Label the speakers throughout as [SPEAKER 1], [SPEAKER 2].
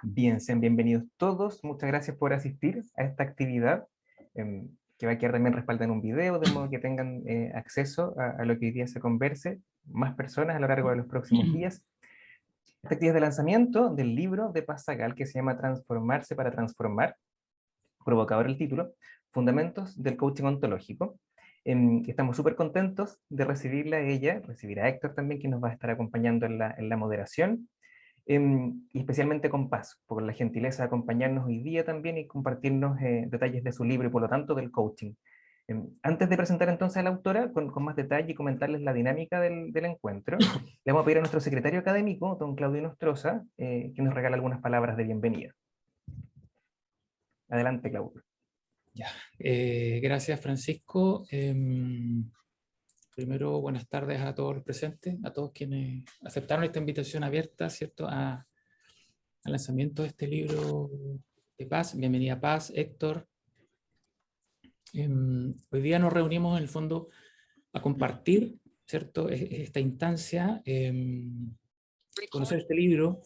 [SPEAKER 1] Bien, sean bienvenidos todos. Muchas gracias por asistir a esta actividad que va a quedar también respaldada en un video, de modo que tengan acceso a lo que hoy día se converse más personas a lo largo de los próximos días. Esta actividad de lanzamiento del libro de Paz Sagal que se llama Transformarse para Transformar, provocador el título, Fundamentos del Coaching Ontológico. Estamos súper contentos de recibirla a ella, recibir a Héctor también, que nos va a estar acompañando en la moderación. Y especialmente con Paz, por la gentileza de acompañarnos hoy día también y compartirnos detalles de su libro y por lo tanto del coaching. Antes de presentar entonces a la autora con más detalle y comentarles la dinámica del encuentro, le vamos a pedir a nuestro secretario académico, don Claudio Nostroza, que nos regale algunas palabras de bienvenida. Adelante, Claudio.
[SPEAKER 2] Ya. Gracias, Francisco. Primero, buenas tardes a todos los presentes, a todos quienes aceptaron esta invitación abierta, ¿cierto?, al lanzamiento de este libro de Paz. Bienvenida, Paz, Héctor. Hoy día nos reunimos en el fondo a compartir, ¿cierto?, esta instancia, conocer este libro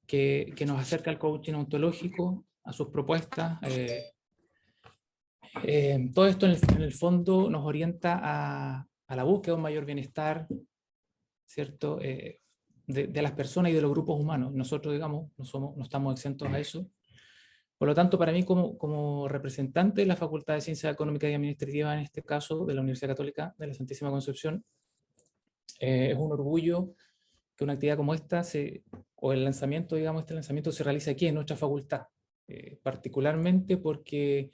[SPEAKER 2] que nos acerca al coaching ontológico, a sus propuestas. Todo esto en el fondo nos orienta a la búsqueda de un mayor bienestar, ¿cierto?, de las personas y de los grupos humanos. Nosotros, digamos, no estamos exentos a eso. Por lo tanto, para mí, como representante de la Facultad de Ciencias Económicas y Administrativas, en este caso, de la Universidad Católica de la Santísima Concepción, es un orgullo que una actividad como esta, o el lanzamiento, digamos, este lanzamiento se realice aquí en nuestra facultad, particularmente porque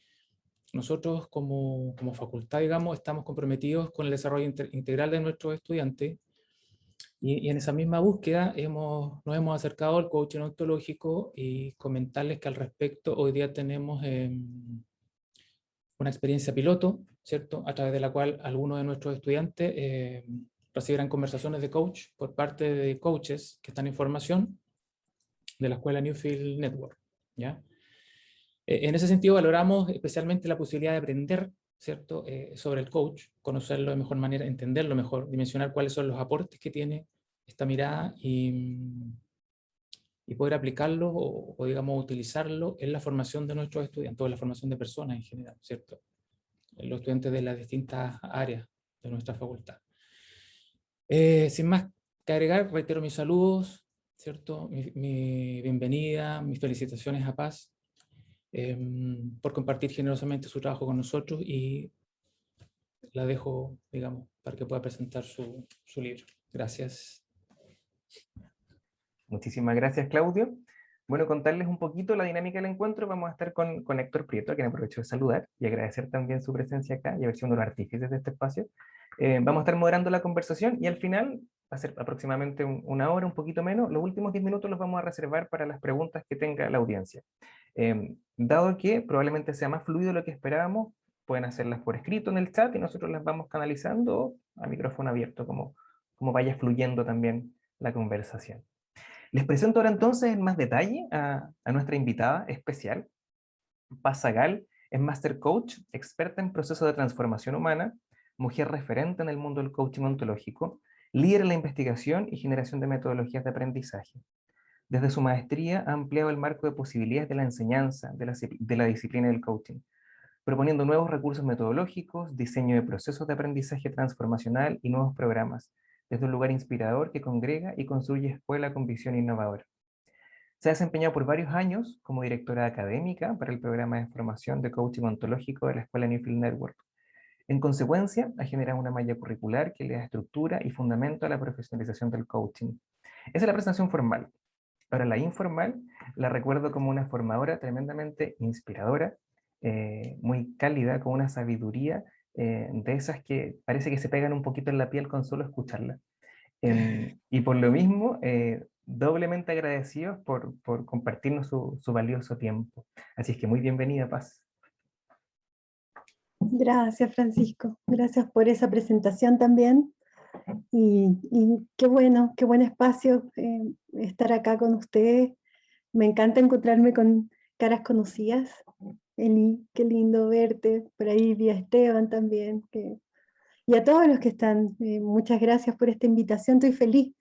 [SPEAKER 2] nosotros como facultad, digamos, estamos comprometidos con el desarrollo integral de nuestros estudiantes, y en esa misma búsqueda nos hemos acercado al coaching ontológico, y comentarles que al respecto hoy día tenemos una experiencia piloto, ¿cierto?, a través de la cual algunos de nuestros estudiantes recibirán conversaciones de coach por parte de coaches que están en formación de la escuela Newfield Network, ¿ya? En ese sentido valoramos especialmente la posibilidad de aprender, ¿cierto?, sobre el coach, conocerlo de mejor manera, entenderlo mejor, dimensionar cuáles son los aportes que tiene esta mirada, y poder aplicarlo o digamos utilizarlo en la formación de nuestros estudiantes, o en la formación de personas en general, ¿cierto?, los estudiantes de las distintas áreas de nuestra facultad. Sin más que agregar, reitero mis saludos, ¿cierto?, mi bienvenida, mis felicitaciones a Paz, por compartir generosamente su trabajo con nosotros, y la dejo, digamos, para que pueda presentar su libro. Gracias.
[SPEAKER 1] Muchísimas gracias, Claudio. Bueno, contarles un poquito la dinámica del encuentro. Vamos a estar con Héctor Prieto, a quien aprovecho de saludar y agradecer también su presencia acá y haber sido uno de los artífices de este espacio. Vamos a estar moderando la conversación y al final, va a ser aproximadamente una hora, un poquito menos. Los últimos 10 minutos los vamos a reservar para las preguntas que tenga la audiencia. Dado que probablemente sea más fluido de lo que esperábamos, pueden hacerlas por escrito en el chat y nosotros las vamos canalizando a micrófono abierto, como vaya fluyendo también la conversación. Les presento ahora entonces en más detalle a nuestra invitada especial. Paz Sagal es Master Coach, experta en procesos de transformación humana, mujer referente en el mundo del coaching ontológico, líder en la investigación y generación de metodologías de aprendizaje. Desde su maestría ha ampliado el marco de posibilidades de la enseñanza de la disciplina del coaching, proponiendo nuevos recursos metodológicos, diseño de procesos de aprendizaje transformacional y nuevos programas, desde un lugar inspirador que congrega y construye escuela con visión innovadora. Se ha desempeñado por varios años como directora académica para el programa de formación de coaching ontológico de la Escuela Newfield Network. En consecuencia, ha generado una malla curricular que le da estructura y fundamento a la profesionalización del coaching. Esa es la presentación formal. Ahora, la informal la recuerdo como una formadora tremendamente inspiradora, muy cálida, con una sabiduría de esas que parece que se pegan un poquito en la piel con solo escucharla. Y por lo mismo, doblemente agradecidos por compartirnos su valioso tiempo. Así es que muy bienvenida, Paz.
[SPEAKER 3] Gracias, Francisco. Gracias por esa presentación también. Y qué buen espacio estar acá con ustedes. Me encanta encontrarme con caras conocidas. Eli, qué lindo verte. Por ahí vi a Esteban también. Y a todos los que están, muchas gracias por esta invitación. Estoy feliz.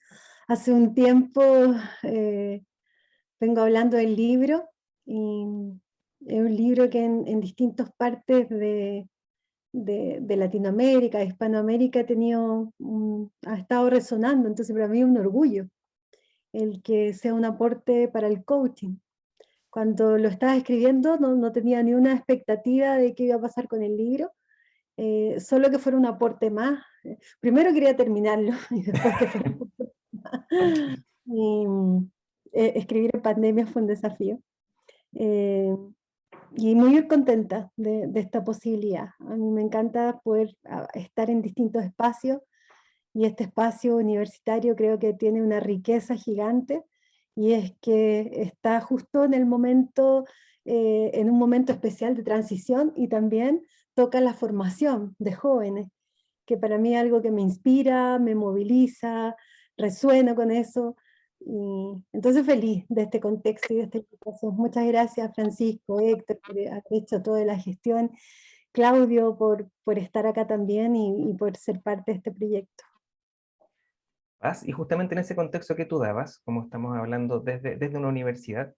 [SPEAKER 3] Hace un tiempo vengo hablando del libro, y es un libro que en distintas partes de Latinoamérica, Hispanoamérica, ha estado resonando, entonces para mí es un orgullo el que sea un aporte para el coaching. Cuando lo estaba escribiendo no tenía ni una expectativa de qué iba a pasar con el libro, solo que fuera un aporte más. Primero quería terminarlo y después que fuera un aporte más. Y, escribir en pandemia fue un desafío. Y muy contenta de esta posibilidad. A mí me encanta poder estar en distintos espacios, y este espacio universitario creo que tiene una riqueza gigante, y es que está justo en el momento, en un momento especial de transición, y también toca la formación de jóvenes, que para mí es algo que me inspira, me moviliza, resueno con eso. Y entonces feliz de este contexto y de esta invitación. Muchas gracias, Francisco, Héctor, por haber hecho toda la gestión, Claudio, por estar acá también, y por ser parte de este proyecto.
[SPEAKER 1] Y justamente en ese contexto que tú dabas, como estamos hablando desde una universidad,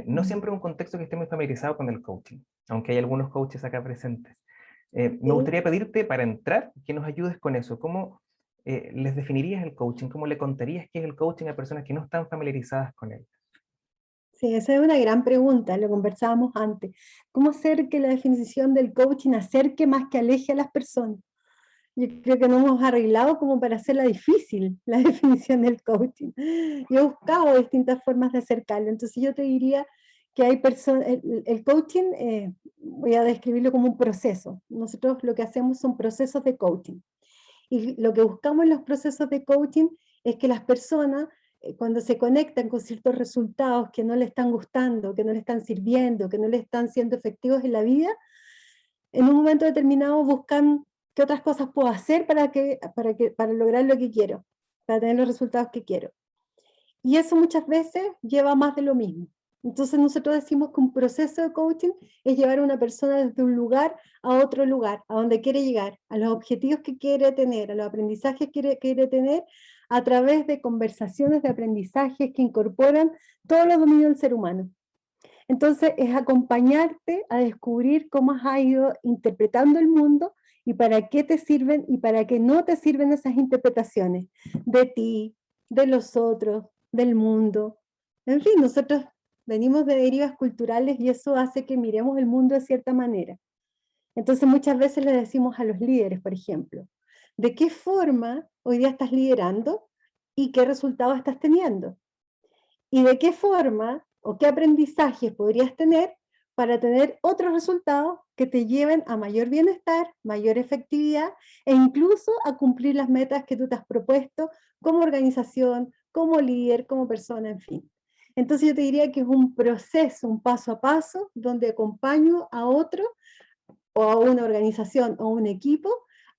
[SPEAKER 1] no siempre es un contexto que esté muy familiarizado con el coaching, aunque hay algunos coaches acá presentes. Me gustaría pedirte, para entrar, que nos ayudes con eso. ¿Cómo les definirías el coaching? ¿Cómo le contarías qué es el coaching a personas que no están familiarizadas con él?
[SPEAKER 3] Sí, esa es una gran pregunta, lo conversábamos antes. ¿Cómo hacer que la definición del coaching acerque más que aleje a las personas? Yo creo que no hemos arreglado como para hacerla difícil, la definición del coaching. Yo he buscado distintas formas de acercarlo, entonces yo te diría que hay personas, el coaching, voy a describirlo como un proceso. Nosotros lo que hacemos son procesos de coaching. Y lo que buscamos en los procesos de coaching es que las personas, cuando se conectan con ciertos resultados que no le están gustando, que no le están sirviendo, que no le están siendo efectivos en la vida, en un momento determinado buscan qué otras cosas puedo hacer para lograr lo que quiero, para tener los resultados que quiero. Y eso muchas veces lleva más de lo mismo. Entonces nosotros decimos que un proceso de coaching es llevar a una persona desde un lugar a otro lugar, a donde quiere llegar, a los objetivos que quiere tener, a los aprendizajes que quiere tener, a través de conversaciones de aprendizajes que incorporan todos los dominios del ser humano. Entonces es acompañarte a descubrir cómo has ido interpretando el mundo, y para qué te sirven y para qué no te sirven esas interpretaciones de ti, de los otros, del mundo. En fin, nosotros venimos de derivas culturales y eso hace que miremos el mundo de cierta manera. Entonces muchas veces le decimos a los líderes, por ejemplo, ¿de qué forma hoy día estás liderando y qué resultados estás teniendo? ¿Y de qué forma o qué aprendizajes podrías tener para tener otros resultados que te lleven a mayor bienestar, mayor efectividad, e incluso a cumplir las metas que tú te has propuesto como organización, como líder, como persona, en fin? Entonces yo te diría que es un proceso, un paso a paso, donde acompaño a otro, o a una organización o un equipo,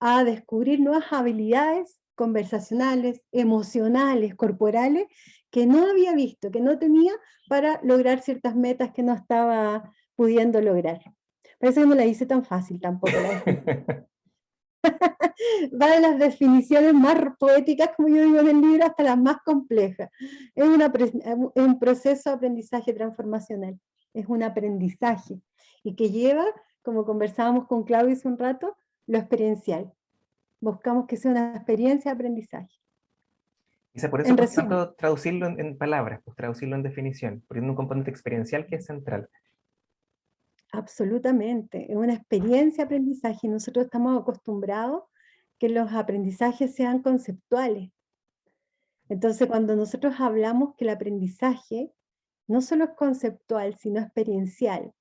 [SPEAKER 3] a descubrir nuevas habilidades conversacionales, emocionales, corporales, que no había visto, que no tenía, para lograr ciertas metas que no estaba pudiendo lograr. Parece que no la hice tan fácil tampoco. Va de las definiciones más poéticas, como yo digo en el libro, hasta las más complejas. Es un proceso de aprendizaje transformacional, es un aprendizaje, y que lleva, como conversábamos con Claudio hace un rato, lo experiencial. Buscamos que sea una experiencia de aprendizaje.
[SPEAKER 1] Quizá por eso
[SPEAKER 3] En
[SPEAKER 1] cuesta
[SPEAKER 3] resumen,
[SPEAKER 1] tanto traducirlo en palabras, pues traducirlo en definición, poniendo un componente experiencial que es central.
[SPEAKER 3] absolutamente, es una experiencia de aprendizaje. Nosotros estamos acostumbrados que los aprendizajes sean conceptuales. Entonces, cuando nosotros hablamos que el aprendizaje no solo es conceptual, sino experiencial,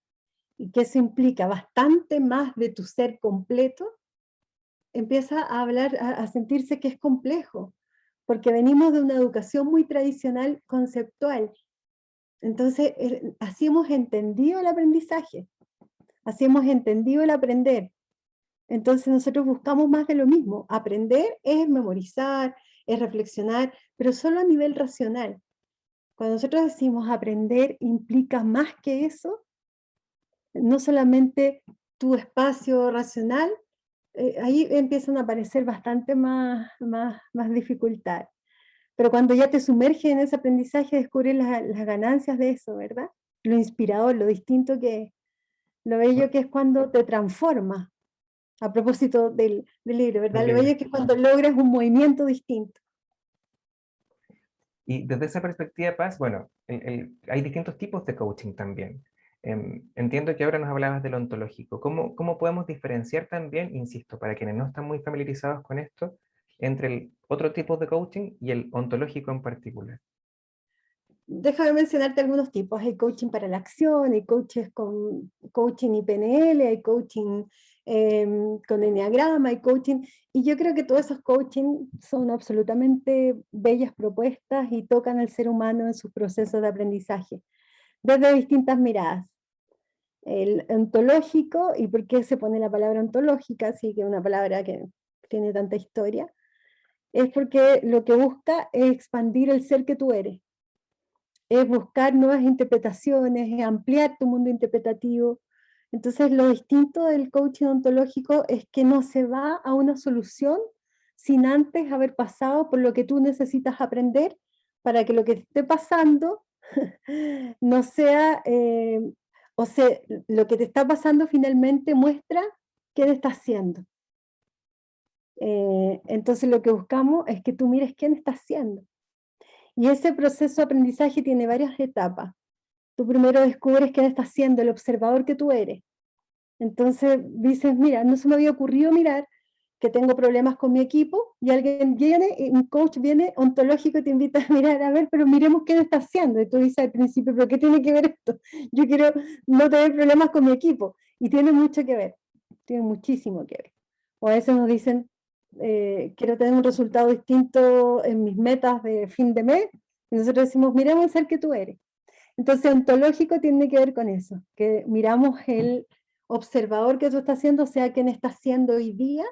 [SPEAKER 3] y que eso implica bastante más de tu ser completo, empieza a hablar, a sentirse que es complejo, porque venimos de una educación muy tradicional conceptual. Entonces, así hemos entendido el aprendizaje, así hemos entendido el aprender. Entonces nosotros buscamos más de lo mismo. Aprender es memorizar, es reflexionar, pero solo a nivel racional. Cuando nosotros decimos aprender implica más que eso, no solamente tu espacio racional, ahí empiezan a aparecer bastante más dificultades. pero cuando ya te sumerges en ese aprendizaje, descubres las ganancias de eso, ¿verdad? Lo inspirador, lo distinto que es, lo bello que es cuando te transforma. A propósito del libro, ¿verdad? Lo bello es que cuando logras un movimiento distinto.
[SPEAKER 1] Y desde esa perspectiva, Paz, bueno, hay distintos tipos de coaching también. Entiendo que ahora nos hablabas del ontológico. ¿Cómo podemos diferenciar también, insisto, para quienes no están muy familiarizados con esto, entre el otro tipo de coaching y el ontológico en particular?
[SPEAKER 3] Déjame mencionarte algunos tipos. Hay coaching para la acción, hay coaches con coaching y PNL, hay coaching con enneagrama, hay coaching, y yo creo que todos esos coaching son absolutamente bellas propuestas y tocan al ser humano en sus procesos de aprendizaje, desde distintas miradas. El ontológico, ¿y por qué se pone la palabra ontológica? Sí, que es una palabra que tiene tanta historia, es porque lo que busca es expandir el ser que tú eres, es buscar nuevas interpretaciones, es ampliar tu mundo interpretativo. Entonces, lo distinto del coaching ontológico es que no se va a una solución sin antes haber pasado por lo que tú necesitas aprender para que lo que te esté pasando no sea, o sea, lo que te está pasando finalmente muestra quién está haciendo. Entonces, lo que buscamos es que tú mires quién está haciendo. Y ese proceso de aprendizaje tiene varias etapas. Tú primero descubres quién está siendo, el observador que tú eres. Entonces dices, mira, no se me había ocurrido mirar que tengo problemas con mi equipo, y alguien viene, y un coach viene ontológico y te invita a mirar, a ver, pero miremos quién está haciendo. Y tú dices al principio, pero ¿qué tiene que ver esto? Yo quiero no tener problemas con mi equipo. Y tiene mucho que ver, tiene muchísimo que ver. O a veces nos dicen, quiero tener un resultado distinto en mis metas de fin de mes, y nosotros decimos, miremos el ser que tú eres. Entonces, ontológico tiene que ver con eso, que miramos el observador que tú estás haciendo, sea quien está haciendo hoy día,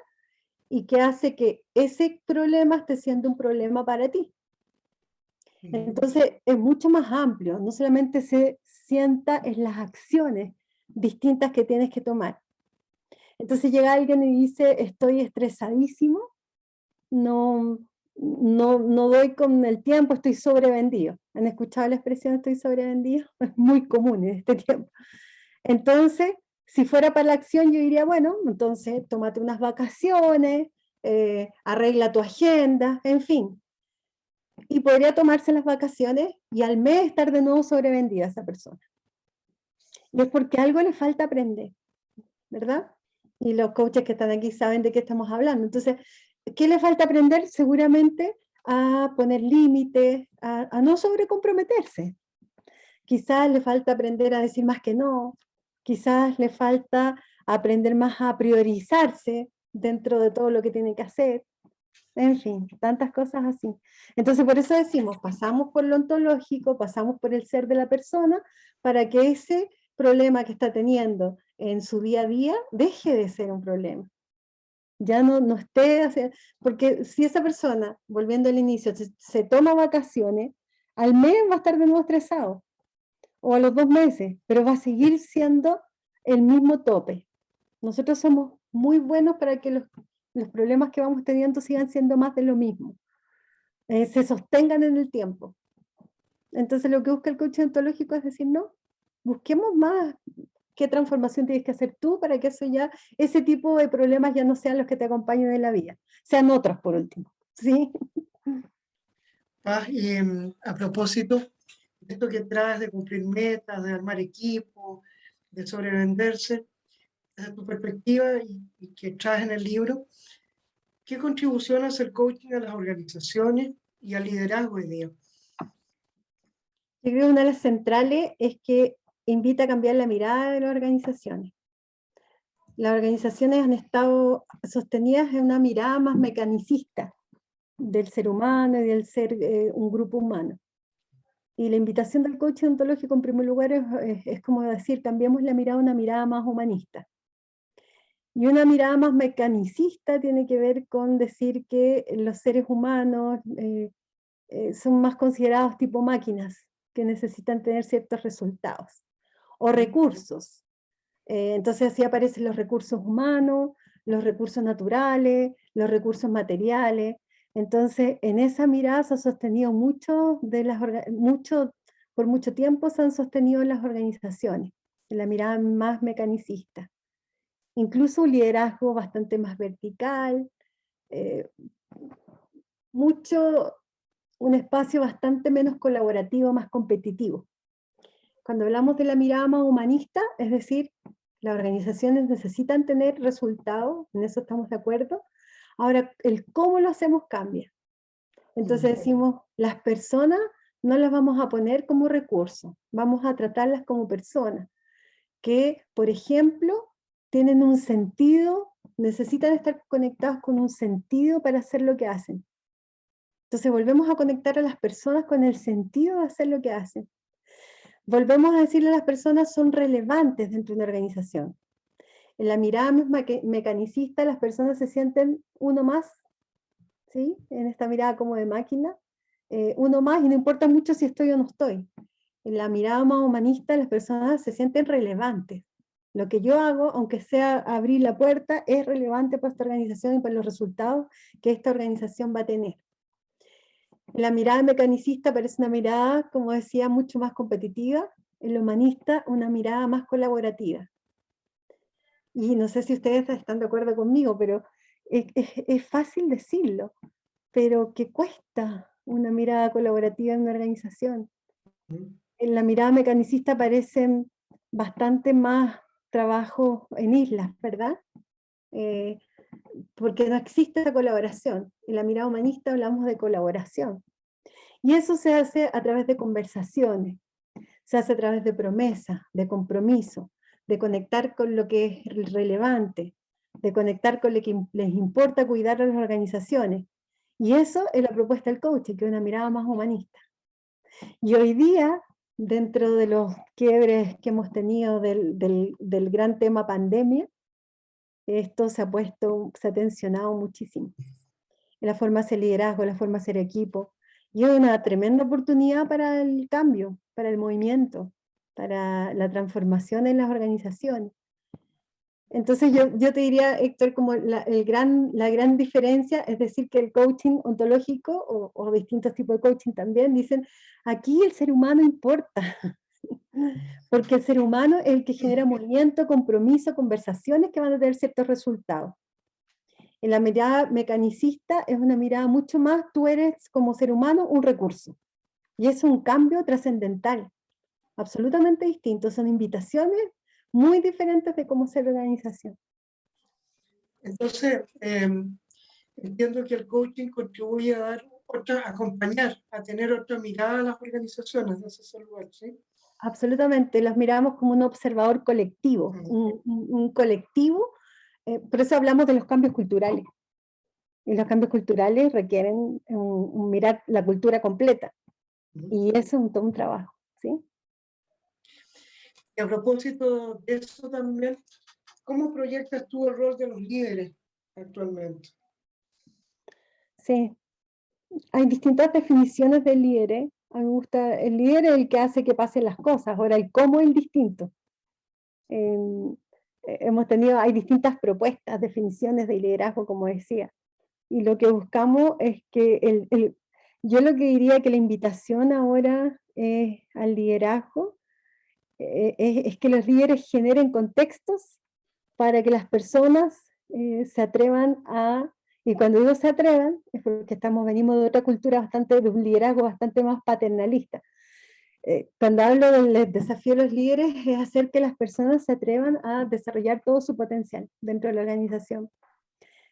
[SPEAKER 3] y que hace que ese problema esté siendo un problema para ti. Entonces, es mucho más amplio, no solamente se sienta en las acciones distintas que tienes que tomar. Entonces llega alguien y dice, estoy estresadísimo, no doy con el tiempo, estoy sobrevendido. ¿Han escuchado la expresión estoy sobrevendido? Es muy común en este tiempo. Entonces, si fuera para la acción, yo diría, bueno, entonces tómate unas vacaciones, arregla tu agenda, en fin. Y podría tomarse las vacaciones y al mes estar de nuevo sobrevendida a esa persona. Y es porque algo le falta aprender, ¿verdad? Y los coaches que están aquí saben de qué estamos hablando. Entonces, ¿qué le falta aprender? Seguramente a poner límites, a no sobrecomprometerse. Quizás le falta aprender a decir más que no, quizás le falta aprender más a priorizarse dentro de todo lo que tiene que hacer, en fin, tantas cosas así. Entonces, por eso decimos, pasamos por lo ontológico, pasamos por el ser de la persona, para que ese problema que está teniendo en su día a día deje de ser un problema. Ya no esté, porque si esa persona, volviendo al inicio, se toma vacaciones, al mes va a estar de nuevo estresado, o a los 2 meses, pero va a seguir siendo el mismo tope. Nosotros somos muy buenos para que los problemas que vamos teniendo sigan siendo más de lo mismo, se sostengan en el tiempo. Entonces lo que busca el coaching ontológico es decir, no, busquemos más qué transformación tienes que hacer tú para que ese tipo de problemas ya no sean los que te acompañen en la vida, sean otros por último, ¿sí?
[SPEAKER 4] Paz, y a propósito de esto que traes de cumplir metas, de armar equipo, de sobrevenderse, desde tu perspectiva y que traes en el libro, ¿qué contribución hace el coaching a las organizaciones y al liderazgo hoy día?
[SPEAKER 3] Yo creo que una de las centrales es que invita a cambiar la mirada de las organizaciones. Las organizaciones han estado sostenidas en una mirada más mecanicista del ser humano y del ser un grupo humano. Y la invitación del coaching ontológico en primer lugar es como decir, cambiemos la mirada a una mirada más humanista. Y una mirada más mecanicista tiene que ver con decir que los seres humanos son más considerados tipo máquinas, que necesitan tener ciertos resultados, o recursos. Entonces así aparecen los recursos humanos, los recursos naturales, los recursos materiales, Entonces, en esa mirada se ha sostenido por mucho tiempo se han sostenido las organizaciones, en la mirada más mecanicista. Incluso un liderazgo bastante más vertical, un espacio bastante menos colaborativo, más competitivo. Cuando hablamos de la mirada más humanista, es decir, las organizaciones necesitan tener resultados, en eso estamos de acuerdo. Ahora, el cómo lo hacemos cambia. Entonces decimos, las personas no las vamos a poner como recurso, vamos a tratarlas como personas, que, por ejemplo, tienen un sentido, necesitan estar conectados con un sentido para hacer lo que hacen. Entonces volvemos a conectar a las personas con el sentido de hacer lo que hacen. Volvemos a decirle a las personas son relevantes dentro de una organización. En la mirada mecanicista las personas se sienten uno más, ¿sí? En esta mirada como de máquina, uno más y no importa mucho si estoy o no estoy. En la mirada más humanista las personas se sienten relevantes. Lo que yo hago, aunque sea abrir la puerta, es relevante para esta organización y para los resultados que esta organización va a tener. La mirada mecanicista parece una mirada, como decía, mucho más competitiva, en lo humanista una mirada más colaborativa. Y no sé si ustedes están de acuerdo conmigo, pero es fácil decirlo, pero ¿qué cuesta una mirada colaborativa en una organización? En la mirada mecanicista aparecen bastante más trabajo en islas, ¿verdad? Porque no existe esa colaboración. En la mirada humanista hablamos de colaboración. Y eso se hace a través de conversaciones, se hace a través de promesas, de compromiso, de conectar con lo que es relevante, de conectar con lo que les importa cuidar a las organizaciones. Y eso es la propuesta del coaching, que es una mirada más humanista. Y hoy día, dentro de los quiebres que hemos tenido del gran tema pandemia, esto se ha tensionado muchísimo. En la forma de hacer liderazgo, la forma de hacer equipo. Y es una tremenda oportunidad para el cambio, para el movimiento, para la transformación en las organizaciones. Entonces yo te diría, Héctor, como la gran diferencia es decir que el coaching ontológico o distintos tipos de coaching también dicen, aquí el ser humano importa, porque el ser humano es el que genera movimiento, compromiso, conversaciones que van a tener ciertos resultados. En la mirada mecanicista es una mirada mucho más, tú eres como ser humano un recurso, y es un cambio trascendental, absolutamente distinto, son invitaciones muy diferentes de cómo ser organización.
[SPEAKER 4] Entonces, entiendo que el coaching contribuye a dar acompañar, a tener otra mirada a las organizaciones de ese lugar, ¿sí?
[SPEAKER 3] Absolutamente, los miramos como un observador colectivo, un colectivo, por eso hablamos de los cambios culturales. Y los cambios culturales requieren mirar la cultura completa, y eso es todo un trabajo, ¿sí?
[SPEAKER 4] Y a propósito de eso también, ¿cómo proyectas tú el rol de los líderes actualmente?
[SPEAKER 3] Sí, hay distintas definiciones del líder, ¿eh? A mí me gusta, el líder es el que hace que pasen las cosas, ahora el cómo es el distinto. Hay distintas propuestas, definiciones de liderazgo, como decía, y lo que buscamos es que yo lo que diría que la invitación ahora al liderazgo es que los líderes generen contextos para que las personas se atrevan y cuando digo se atrevan, es porque venimos de otra cultura de un liderazgo bastante más paternalista. Cuando hablo del desafío de los líderes es hacer que las personas se atrevan a desarrollar todo su potencial dentro de la organización.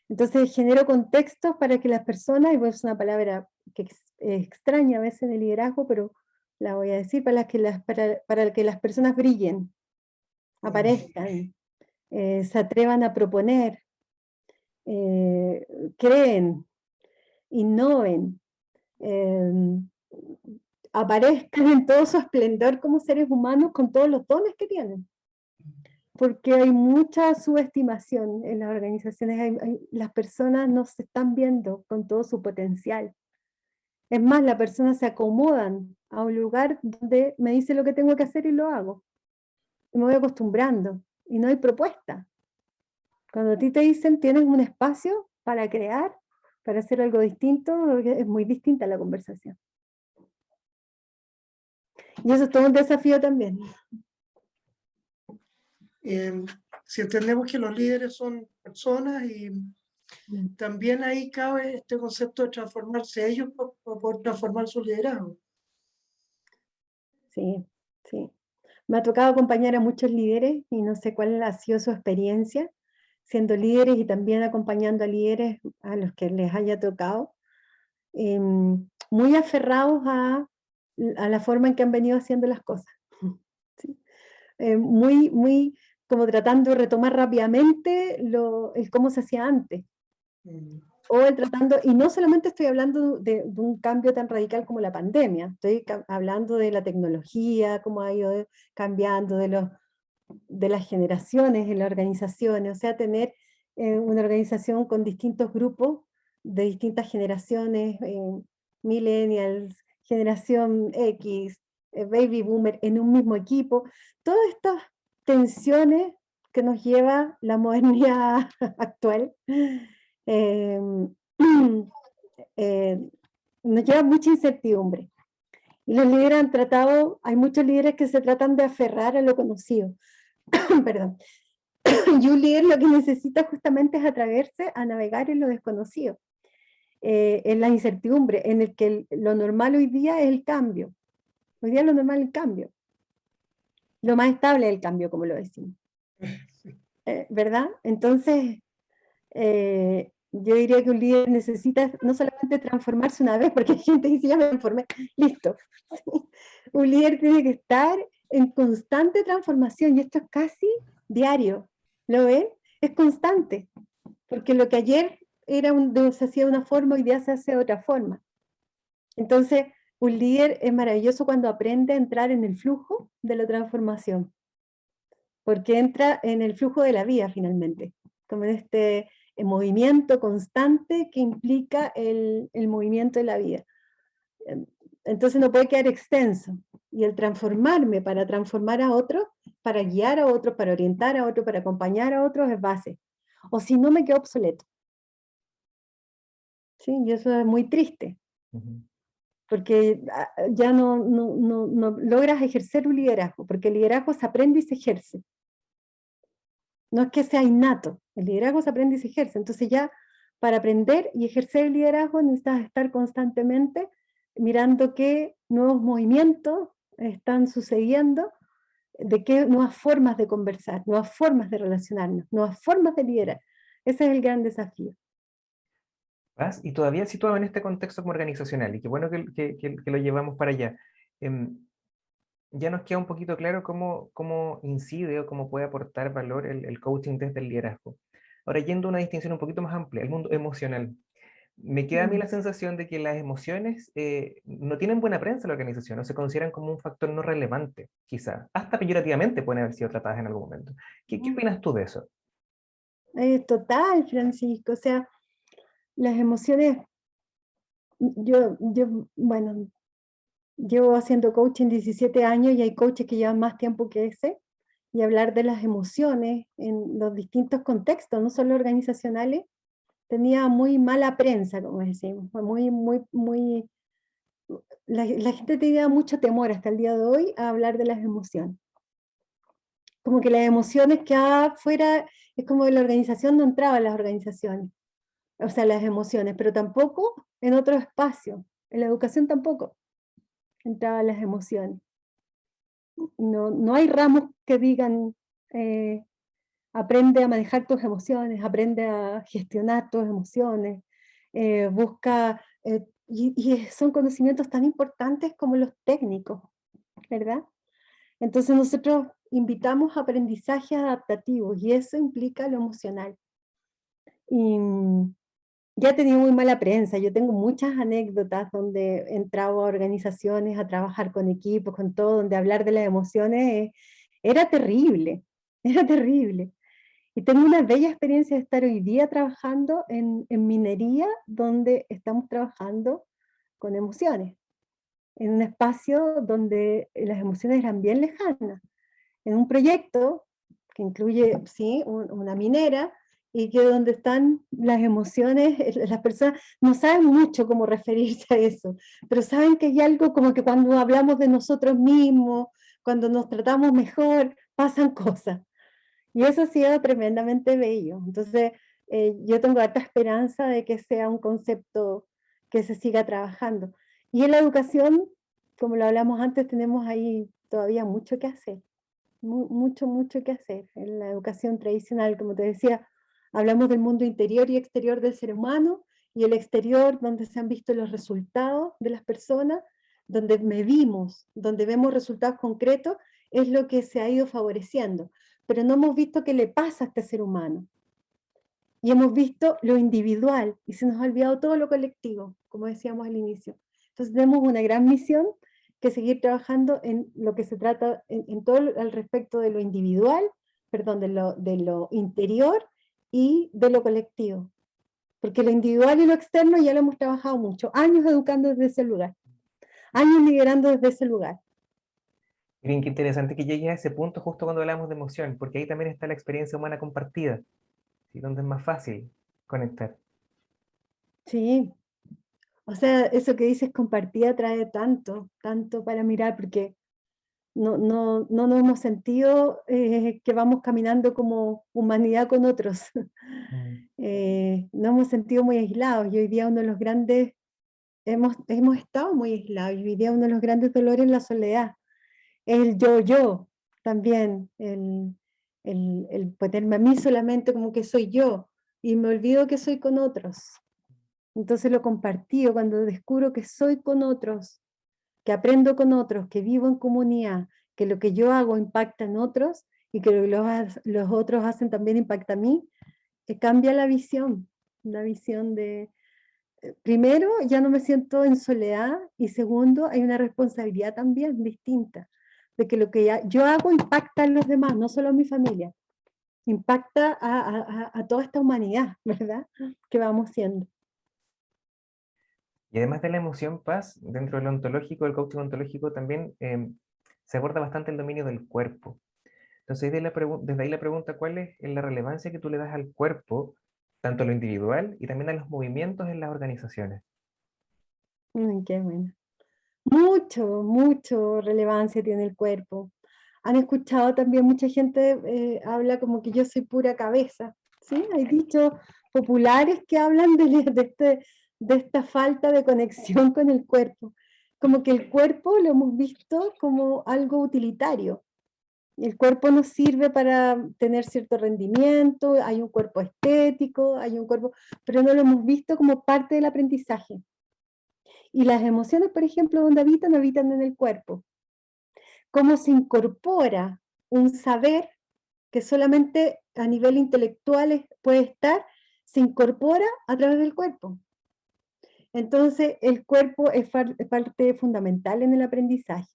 [SPEAKER 3] Entonces genero contextos para que las personas, y es una palabra que es extraña a veces en el liderazgo, pero la voy a decir, para que las personas brillen, aparezcan, se atrevan a proponer, creen, innoven, aparezcan en todo su esplendor como seres humanos con todos los dones que tienen. Porque hay mucha subestimación en las organizaciones, las personas no se están viendo con todo su potencial. Es más, las personas se acomodan a un lugar donde me dice lo que tengo que hacer y lo hago. Y me voy acostumbrando, y no hay propuesta. Cuando a ti te dicen tienes un espacio para crear, para hacer algo distinto, es muy distinta la conversación. Y eso es todo un desafío también.
[SPEAKER 4] Si entendemos que los líderes son personas y también ahí cabe este concepto de transformarse ellos para poder transformar su liderazgo.
[SPEAKER 3] Sí, sí. Me ha tocado acompañar a muchos líderes y no sé cuál ha sido su experiencia siendo líderes y también acompañando a líderes a los que les haya tocado, muy aferrados a la forma en que han venido haciendo las cosas. ¿Sí? Muy como tratando de retomar rápidamente el cómo se hacía antes. O el tratando, y no solamente estoy hablando de un cambio tan radical como la pandemia, estoy hablando de la tecnología, cómo ha ido cambiando, de las generaciones en las organizaciones, o sea, tener una organización con distintos grupos de distintas generaciones, millennials, generación X, baby boomer, en un mismo equipo, todas estas tensiones que nos lleva la modernidad actual, nos lleva mucha incertidumbre. Y los líderes han tratado, hay muchos líderes que se tratan de aferrar a lo conocido. Perdón. Y un líder lo que necesita justamente es atreverse a navegar en lo desconocido, en la incertidumbre, en el que lo normal hoy día es el cambio. Hoy día lo normal es el cambio. Lo más estable es el cambio, como lo decimos. ¿Verdad? Entonces, yo diría que un líder necesita no solamente transformarse una vez, porque hay gente que dice, ya me transformé, listo. Un líder tiene que estar en constante transformación, y esto es casi diario. ¿Lo ven? Es constante, porque lo que ayer se hacía de una forma, hoy día se hace de otra forma. Entonces, un líder es maravilloso cuando aprende a entrar en el flujo de la transformación, porque entra en el flujo de la vida finalmente, como en este movimiento constante que implica el movimiento de la vida. Entonces no puede quedar extenso. Y el transformarme para transformar a otros, para guiar a otros, para orientar a otros, para acompañar a otros es base. O si no, me quedo obsoleto. ¿Sí? Y eso es muy triste. Porque ya no logras ejercer un liderazgo, porque el liderazgo se aprende y se ejerce. No es que sea innato, el liderazgo se aprende y se ejerce. Entonces ya para aprender y ejercer el liderazgo necesitas estar constantemente mirando qué nuevos movimientos están sucediendo, de qué nuevas formas de conversar, nuevas formas de relacionarnos, nuevas formas de liderar. Ese es el gran desafío.
[SPEAKER 1] Y todavía situado en este contexto como organizacional, y qué bueno que lo llevamos para allá. Ya nos queda un poquito claro cómo incide o cómo puede aportar valor el coaching desde el liderazgo. Ahora, yendo a una distinción un poquito más amplia, el mundo emocional. Me queda a mí la sensación de que las emociones no tienen buena prensa en la organización, o se consideran como un factor no relevante, quizá. Hasta peyorativamente pueden haber sido tratadas en algún momento. ¿Qué opinas tú de eso?
[SPEAKER 3] Total, Francisco. O sea, las emociones, bueno, llevo haciendo coaching 17 años y hay coaches que llevan más tiempo que ese, y hablar de las emociones en los distintos contextos, no solo organizacionales, tenía muy mala prensa, como decimos, la gente tenía mucho temor hasta el día de hoy a hablar de las emociones. Como que las emociones que afuera, es como que la organización no entraba en las organizaciones, o sea, las emociones, pero tampoco en otro espacio, en la educación tampoco entraban las emociones. No hay ramos que digan, aprende a manejar tus emociones, aprende a gestionar tus emociones, busca, y son conocimientos tan importantes como los técnicos, ¿verdad? Entonces nosotros invitamos a aprendizajes adaptativos y eso implica lo emocional. Y ya he tenido muy mala prensa, yo tengo muchas anécdotas donde he entrado a organizaciones a trabajar con equipos, con todo, donde hablar de las emociones era terrible, era terrible. Y tengo una bella experiencia de estar hoy día trabajando en minería, donde estamos trabajando con emociones, en un espacio donde las emociones eran bien lejanas, en un proyecto que incluye, sí, una minera, y que donde están las emociones, las personas no saben mucho cómo referirse a eso, pero saben que hay algo como que cuando hablamos de nosotros mismos, cuando nos tratamos mejor, pasan cosas. Y eso ha sido tremendamente bello. Entonces, yo tengo harta esperanza de que sea un concepto que se siga trabajando. Y en la educación, como lo hablamos antes, tenemos ahí todavía mucho que hacer. Mucho, mucho que hacer. En la educación tradicional, como te decía, hablamos del mundo interior y exterior del ser humano, y el exterior, donde se han visto los resultados de las personas, donde medimos, donde vemos resultados concretos, es lo que se ha ido favoreciendo. Pero no hemos visto qué le pasa a este ser humano. Y hemos visto lo individual, y se nos ha olvidado todo lo colectivo, como decíamos al inicio. Entonces tenemos una gran misión que seguir trabajando en lo que se trata, en todo al respecto de lo individual, perdón, de lo interior y de lo colectivo. Porque lo individual y lo externo ya lo hemos trabajado mucho, años educando desde ese lugar, años liderando desde ese lugar.
[SPEAKER 1] Miren, qué interesante que llegues a ese punto justo cuando hablamos de emoción, porque ahí también está la experiencia humana compartida, ¿sí? Donde es más fácil conectar.
[SPEAKER 3] Sí, o sea, eso que dices compartida trae tanto, tanto para mirar, porque no nos hemos sentido que vamos caminando como humanidad con otros. Nos hemos sentido muy aislados, y hoy día uno de los grandes, hemos estado muy aislados, y hoy día uno de los grandes dolores es la soledad, el yo también, el ponerme a mí solamente como que soy yo, y me olvido que soy con otros. Entonces lo compartido, cuando descubro que soy con otros, que aprendo con otros, que vivo en comunidad, que lo que yo hago impacta en otros, y que lo que los otros hacen también impacta a mí, cambia la visión de, primero, ya no me siento en soledad, y segundo, hay una responsabilidad también distinta, de que lo que yo hago impacta en los demás, no solo en mi familia, impacta a toda esta humanidad, ¿verdad? Que vamos siendo.
[SPEAKER 1] Y además de la emoción paz, dentro del ontológico, el coaching ontológico también se aborda bastante el dominio del cuerpo. Entonces, desde ahí la pregunta, ¿cuál es la relevancia que tú le das al cuerpo, tanto a lo individual y también a los movimientos en las organizaciones?
[SPEAKER 3] Qué bueno. Mucho relevancia tiene el cuerpo. Han escuchado también, mucha gente habla como que yo soy pura cabeza, ¿sí? Hay dichos populares que hablan de esta falta de conexión con el cuerpo. Como que el cuerpo lo hemos visto como algo utilitario. El cuerpo nos sirve para tener cierto rendimiento, hay un cuerpo estético, hay un cuerpo, pero no lo hemos visto como parte del aprendizaje. Y las emociones, por ejemplo, donde habitan en el cuerpo. Cómo se incorpora un saber que solamente a nivel intelectual puede estar, se incorpora a través del cuerpo. Entonces, el cuerpo es parte fundamental en el aprendizaje.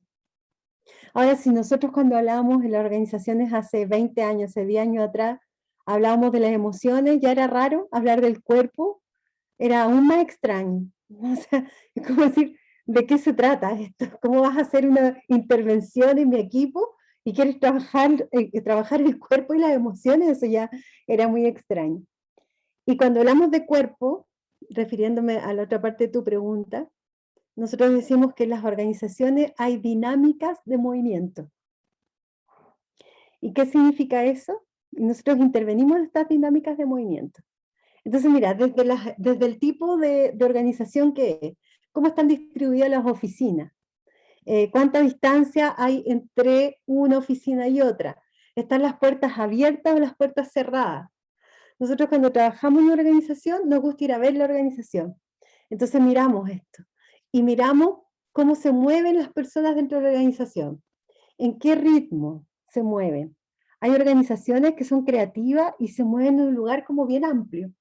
[SPEAKER 3] Ahora, si nosotros cuando hablábamos en las organizaciones hace 20 años, hace 10 años atrás, hablábamos de las emociones, ya era raro hablar del cuerpo, era aún más extraño. O sea, es como decir, ¿de qué se trata esto? ¿Cómo vas a hacer una intervención en mi equipo y quieres trabajar el cuerpo y las emociones? Eso ya era muy extraño. Y cuando hablamos de cuerpo, refiriéndome a la otra parte de tu pregunta, nosotros decimos que en las organizaciones hay dinámicas de movimiento. ¿Y qué significa eso? Y nosotros intervenimos en estas dinámicas de movimiento. Entonces, mira, desde el tipo de organización que es, cómo están distribuidas las oficinas, cuánta distancia hay entre una oficina y otra, están las puertas abiertas o las puertas cerradas. Nosotros cuando trabajamos en una organización nos gusta ir a ver la organización. Entonces miramos esto y miramos cómo se mueven las personas dentro de la organización, en qué ritmo se mueven. Hay organizaciones que son creativas y se mueven en un lugar como bien amplio.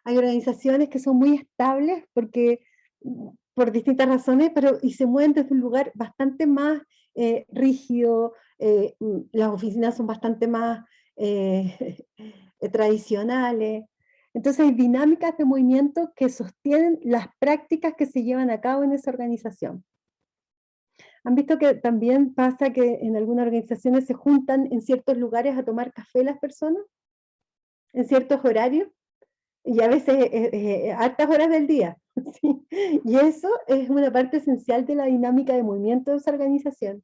[SPEAKER 3] Hay organizaciones que son muy estables porque, por distintas razones, y se mueven desde un lugar bastante más rígido, las oficinas son bastante más tradicionales. Entonces hay dinámicas de movimiento que sostienen las prácticas que se llevan a cabo en esa organización. ¿Han visto que también pasa que en algunas organizaciones se juntan en ciertos lugares a tomar café las personas? en ciertos horarios, y a veces hartas horas del día. ¿Sí? Y eso es una parte esencial de la dinámica de movimiento de esa organización.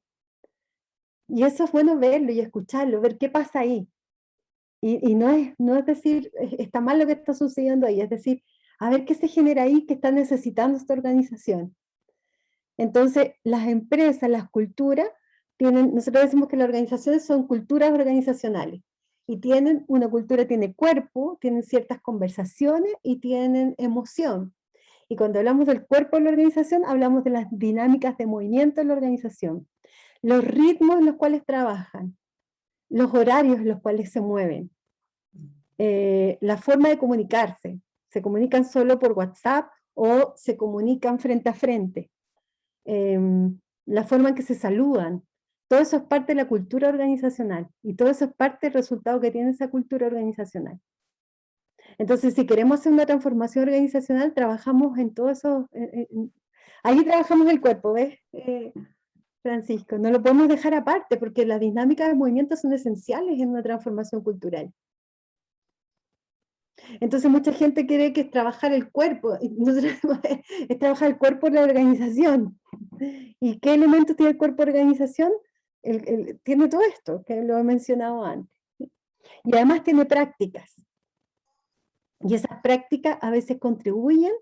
[SPEAKER 3] Y eso es bueno verlo y escucharlo, ver qué pasa ahí. Y no es decir, está mal lo que está sucediendo ahí, es decir, a ver qué se genera ahí que está necesitando esta organización. Entonces, las empresas, las culturas, nosotros decimos que las organizaciones son culturas organizacionales. Y una cultura tiene cuerpo, tienen ciertas conversaciones y tienen emoción. Y cuando hablamos del cuerpo de la organización, hablamos de las dinámicas de movimiento en la organización, los ritmos en los cuales trabajan, los horarios en los cuales se mueven, la forma de comunicarse. Se comunican solo por WhatsApp o se comunican frente a frente. La forma en que se saludan. Todo eso es parte de la cultura organizacional y todo eso es parte del resultado que tiene esa cultura organizacional. Entonces, si queremos hacer una transformación organizacional, trabajamos en todo eso. Ahí trabajamos el cuerpo, ¿ves, Francisco? No lo podemos dejar aparte porque las dinámicas de movimiento son esenciales en una transformación cultural. Entonces mucha gente cree que es trabajar el cuerpo, es trabajar el cuerpo de la organización. ¿Y qué elementos tiene el cuerpo de organización? Tiene todo esto, que lo he mencionado antes. Y además tiene prácticas. Y esas prácticas a veces contribuyen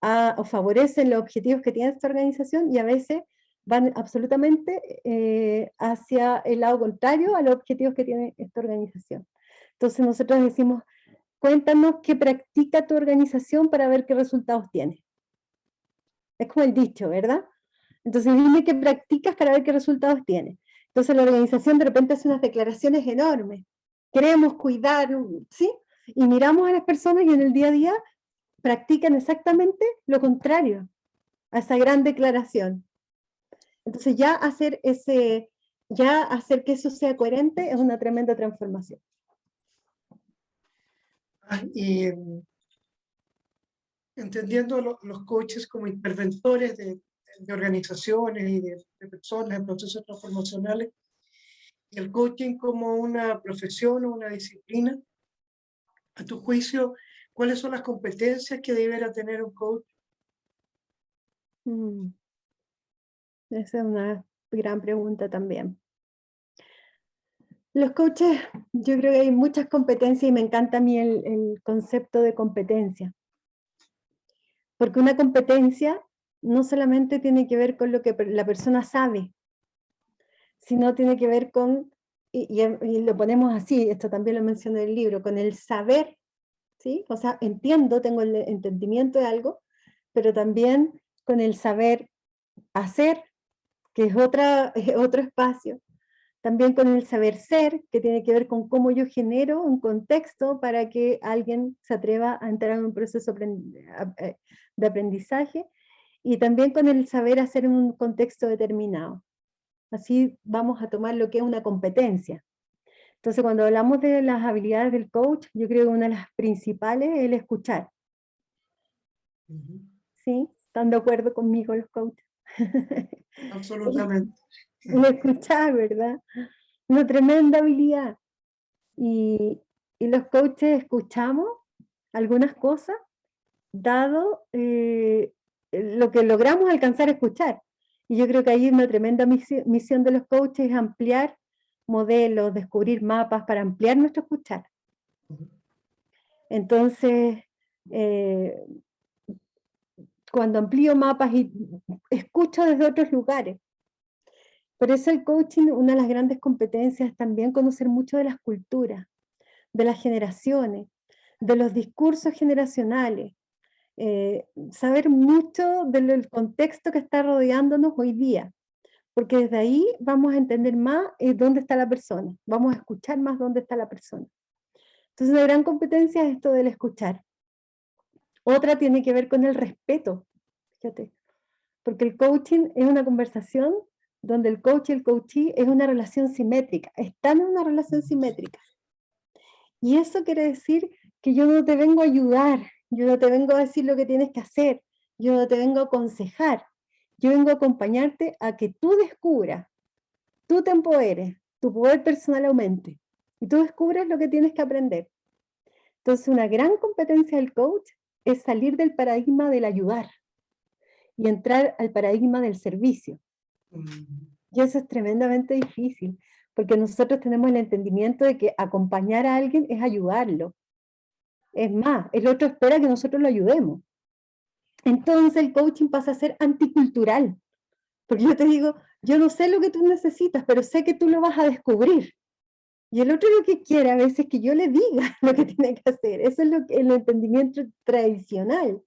[SPEAKER 3] o favorecen los objetivos que tiene esta organización y a veces van absolutamente hacia el lado contrario a los objetivos que tiene esta organización. Entonces nosotros decimos, cuéntanos qué practica tu organización para ver qué resultados tiene. Es como el dicho, ¿verdad? Entonces dime qué practicas para ver qué resultados tiene. Entonces la organización de repente hace unas declaraciones enormes. Queremos cuidar, ¿sí? Y miramos a las personas y en el día a día practican exactamente lo contrario a esa gran declaración. Entonces ya hacer que eso sea coherente es una tremenda transformación.
[SPEAKER 4] Y entendiendo los coaches como interventores de organizaciones y de personas en procesos transformacionales, y el coaching como una profesión o una disciplina, a tu juicio, ¿cuáles son las competencias que deberá tener un coach?
[SPEAKER 3] Esa es una gran pregunta también. Los coaches, yo creo que hay muchas competencias y me encanta a mí el concepto de competencia. Porque una competencia no solamente tiene que ver con lo que la persona sabe, sino tiene que ver con, y lo ponemos así, esto también lo mencioné en el libro, con el saber, ¿sí? O sea, tengo el entendimiento de algo, pero también con el saber hacer, que es otro espacio. También con el saber ser, que tiene que ver con cómo yo genero un contexto para que alguien se atreva a entrar en un proceso de aprendizaje, y también con el saber hacer en un contexto determinado. Así vamos a tomar lo que es una competencia. Entonces, cuando hablamos de las habilidades del coach, yo creo que una de las principales es el escuchar. ¿Sí? ¿Están de acuerdo conmigo los coaches?
[SPEAKER 4] Absolutamente.
[SPEAKER 3] El escuchar, ¿verdad? Una tremenda habilidad. Y los coaches escuchamos algunas cosas, dado lo que logramos alcanzar a escuchar. Y yo creo que ahí una tremenda misión de los coaches es ampliar modelos, descubrir mapas para ampliar nuestro escuchar. Entonces, cuando amplío mapas y escucho desde otros lugares. Por eso el coaching, una de las grandes competencias es también conocer mucho de las culturas, de las generaciones, de los discursos generacionales, saber mucho del contexto que está rodeándonos hoy día, porque desde ahí vamos a entender más dónde está la persona, vamos a escuchar más dónde está la persona. Entonces una gran competencia es esto del escuchar. Otra tiene que ver con el respeto, fíjate, porque el coaching es una conversación donde el coach y el coachee es una relación simétrica, están en una relación simétrica. Y eso quiere decir que yo no te vengo a ayudar, yo no te vengo a decir lo que tienes que hacer, yo no te vengo a aconsejar, yo vengo a acompañarte a que tú descubras, tú te empoderes, tu poder personal aumente, y tú descubres lo que tienes que aprender. Entonces, una gran competencia del coach es salir del paradigma del ayudar y entrar al paradigma del servicio. Y eso es tremendamente difícil, porque nosotros tenemos el entendimiento de que acompañar a alguien es ayudarlo. Es más, el otro espera que nosotros lo ayudemos. Entonces el coaching pasa a ser anticultural, porque yo te digo, yo no sé lo que tú necesitas, pero sé que tú lo vas a descubrir. Y el otro lo que quiere a veces es que yo le diga lo que tiene que hacer. Eso es el entendimiento tradicional.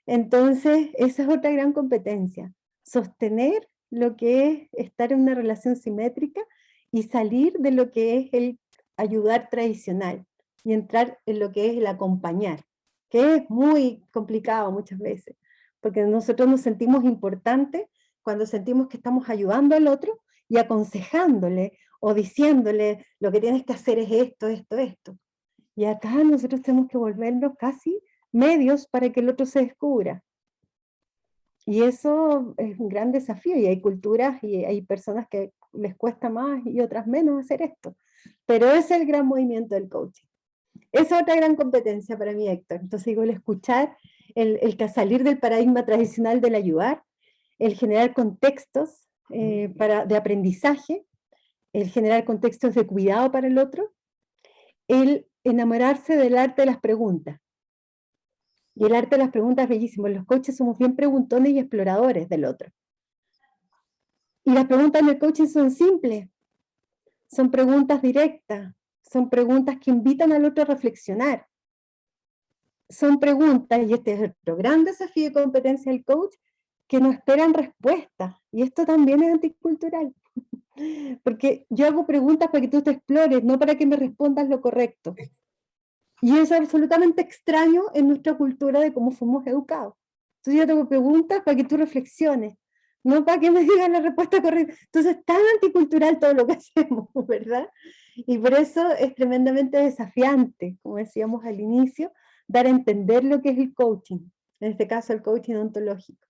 [SPEAKER 3] Entonces, esa es otra gran competencia. Sostener lo que es estar en una relación simétrica y salir de lo que es el ayudar tradicional y entrar en lo que es el acompañar, que es muy complicado muchas veces, porque nosotros nos sentimos importantes cuando sentimos que estamos ayudando al otro y aconsejándole o diciéndole lo que tienes que hacer es esto, esto, esto. Y acá nosotros tenemos que volvernos casi medios para que el otro se descubra. Y eso es un gran desafío, y hay culturas y hay personas que les cuesta más y otras menos hacer esto. Pero ese es el gran movimiento del coaching. Esa es otra gran competencia para mí, Héctor. Entonces digo, el escuchar, el salir del paradigma tradicional del ayudar, el generar contextos de aprendizaje, el generar contextos de cuidado para el otro, el enamorarse del arte de las preguntas. Y el arte de las preguntas es bellísimo. Los coaches somos bien preguntones y exploradores del otro. Y las preguntas en el coaching son simples. Son preguntas directas. Son preguntas que invitan al otro a reflexionar. Son preguntas, y este es otro gran desafío de competencia del coach, que no esperan respuestas. Y esto también es anticultural. Porque yo hago preguntas para que tú te explores, no para que me respondas lo correcto. Y eso es absolutamente extraño en nuestra cultura de cómo fuimos educados. Entonces yo tengo preguntas para que tú reflexiones, no para que me digas la respuesta correcta. Entonces es tan anticultural todo lo que hacemos, ¿verdad? Y por eso es tremendamente desafiante, como decíamos al inicio, dar a entender lo que es el coaching, en este caso el coaching ontológico.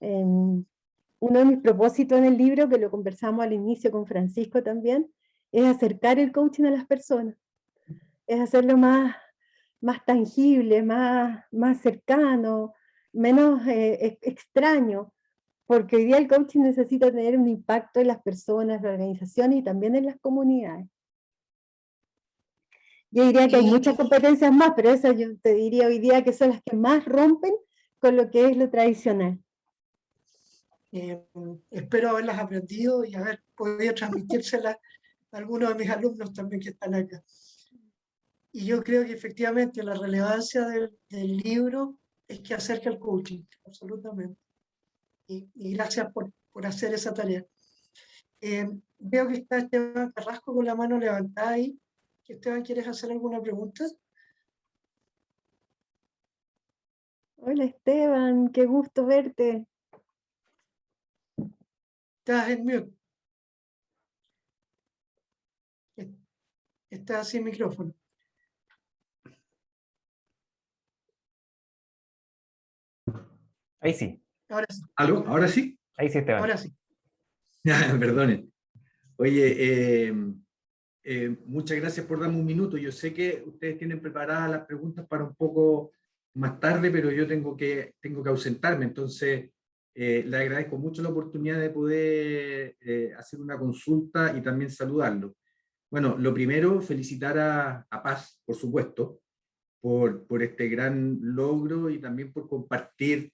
[SPEAKER 3] Uno de mis propósitos en el libro, que lo conversamos al inicio con Francisco también, es acercar el coaching a las personas. Es hacerlo más tangible, más cercano, menos extraño, porque hoy día el coaching necesita tener un impacto en las personas, las organizaciones y también en las comunidades. Yo diría que hay muchas competencias más, pero esas yo te diría hoy día que son las que más rompen con lo que es lo tradicional.
[SPEAKER 4] Espero haberlas aprendido y haber podido transmitírselas a algunos de mis alumnos también que están acá. Y yo creo que efectivamente la relevancia del libro es que acerca el coaching, absolutamente. Y gracias por hacer esa tarea. Veo que está Esteban Carrasco con la mano levantada ahí. Esteban, ¿quieres hacer alguna pregunta?
[SPEAKER 3] Hola Esteban, qué gusto verte.
[SPEAKER 4] Estás en mute. Estás sin micrófono.
[SPEAKER 1] Ahí sí.
[SPEAKER 4] Ahora sí.
[SPEAKER 5] ¿Aló? ¿Ahora sí?
[SPEAKER 1] Ahí sí, Esteban.
[SPEAKER 4] Ahora sí.
[SPEAKER 5] Perdonen. Oye, muchas gracias por darme un minuto. Yo sé que ustedes tienen preparadas las preguntas para un poco más tarde, pero yo tengo que ausentarme. Entonces, le agradezco mucho la oportunidad de poder hacer una consulta y también saludarlo. Bueno, lo primero, felicitar a Paz, por supuesto, por este gran logro y también por compartir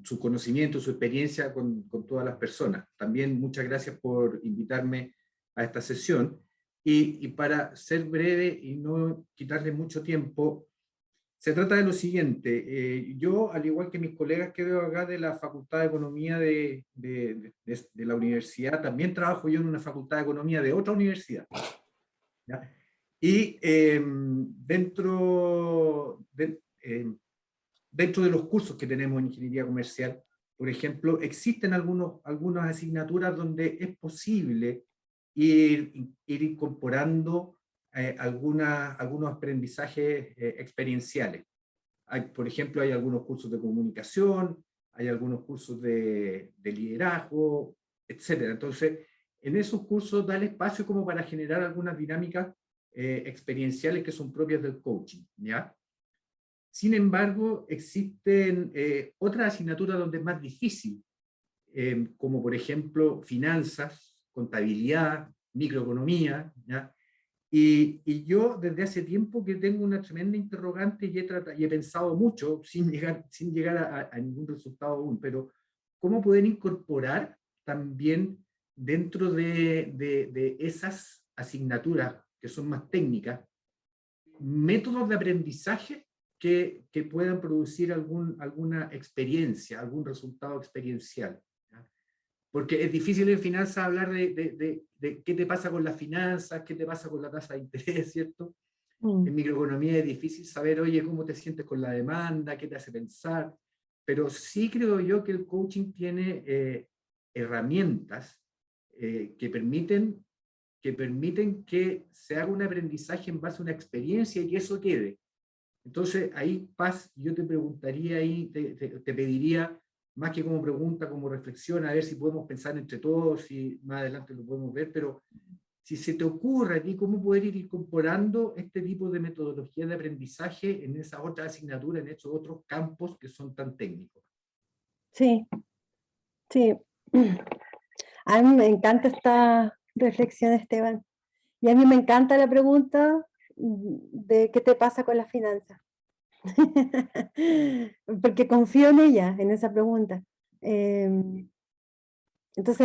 [SPEAKER 5] su conocimiento, su experiencia con todas las personas. También muchas gracias por invitarme a esta sesión. Y para ser breve y no quitarle mucho tiempo, se trata de lo siguiente. Yo, al igual que mis colegas que veo acá de la Facultad de Economía de la universidad, también trabajo yo en una Facultad de Economía de otra universidad. ¿Ya? Y dentro de los cursos que tenemos en ingeniería comercial, por ejemplo, existen algunas asignaturas donde es posible ir incorporando algunos aprendizajes experienciales. Por ejemplo, hay algunos cursos de comunicación, hay algunos cursos de liderazgo, etc. Entonces, en esos cursos da el espacio como para generar algunas dinámicas experienciales que son propias del coaching, ¿ya? Sin embargo, existen otras asignaturas donde es más difícil, como por ejemplo finanzas, contabilidad, microeconomía, ¿ya? Y yo desde hace tiempo que tengo una tremenda interrogante y he pensado mucho, sin llegar a ningún resultado aún, pero cómo poder incorporar también dentro de esas asignaturas que son más técnicas, métodos de aprendizaje que puedan producir alguna experiencia, algún resultado experiencial. ¿Ya? Porque es difícil en finanzas hablar de qué te pasa con las finanzas, qué te pasa con la tasa de interés, ¿cierto? En microeconomía es difícil saber, oye, cómo te sientes con la demanda, qué te hace pensar, pero sí creo yo que el coaching tiene herramientas que permiten que se haga un aprendizaje en base a una experiencia y que eso quede. Entonces, ahí, Paz, yo te preguntaría ahí, te pediría, más que como pregunta, como reflexión, a ver si podemos pensar entre todos, si más adelante lo podemos ver, pero si se te ocurre a ti cómo poder ir incorporando este tipo de metodología de aprendizaje en esa otra asignatura, en esos otros campos que son tan técnicos.
[SPEAKER 3] Sí, sí. A mí me encanta esta reflexión, Esteban. Y a mí me encanta la pregunta de qué te pasa con las finanzas. Porque confío en ella, en esa pregunta. Entonces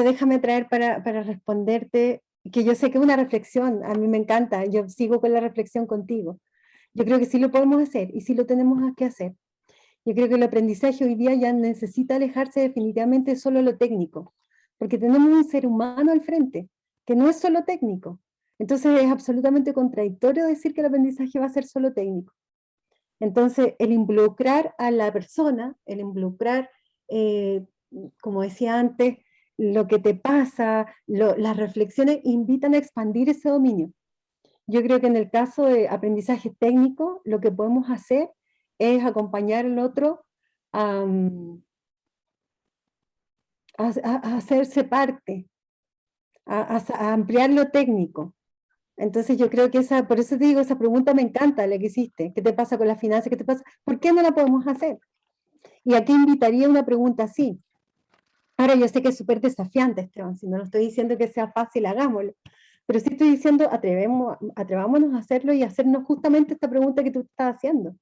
[SPEAKER 3] déjame traer para responderte, que yo sé que es una reflexión, a mí me encanta, yo sigo con la reflexión contigo. Yo creo que sí lo podemos hacer y sí lo tenemos que hacer. Yo creo que el aprendizaje hoy día ya necesita alejarse definitivamente de solo lo técnico, porque tenemos un ser humano al frente, que no es solo técnico. Entonces es absolutamente contradictorio decir que el aprendizaje va a ser solo técnico. Entonces el involucrar a la persona, el involucrar, como decía antes, lo que te pasa, las reflexiones invitan a expandir ese dominio. Yo creo que en el caso de aprendizaje técnico, lo que podemos hacer es acompañar al otro a hacerse parte, a ampliar lo técnico. Entonces yo creo que por eso te digo, esa pregunta me encanta, la que hiciste. ¿Qué te pasa con las finanzas? ¿Qué te pasa? ¿Por qué no la podemos hacer? Y aquí invitaría una pregunta así. Ahora yo sé que es súper desafiante, Esteban, si no lo estoy diciendo que sea fácil, hagámoslo. Pero sí estoy diciendo, atrevámonos a hacerlo y hacernos justamente esta pregunta que tú estás haciendo.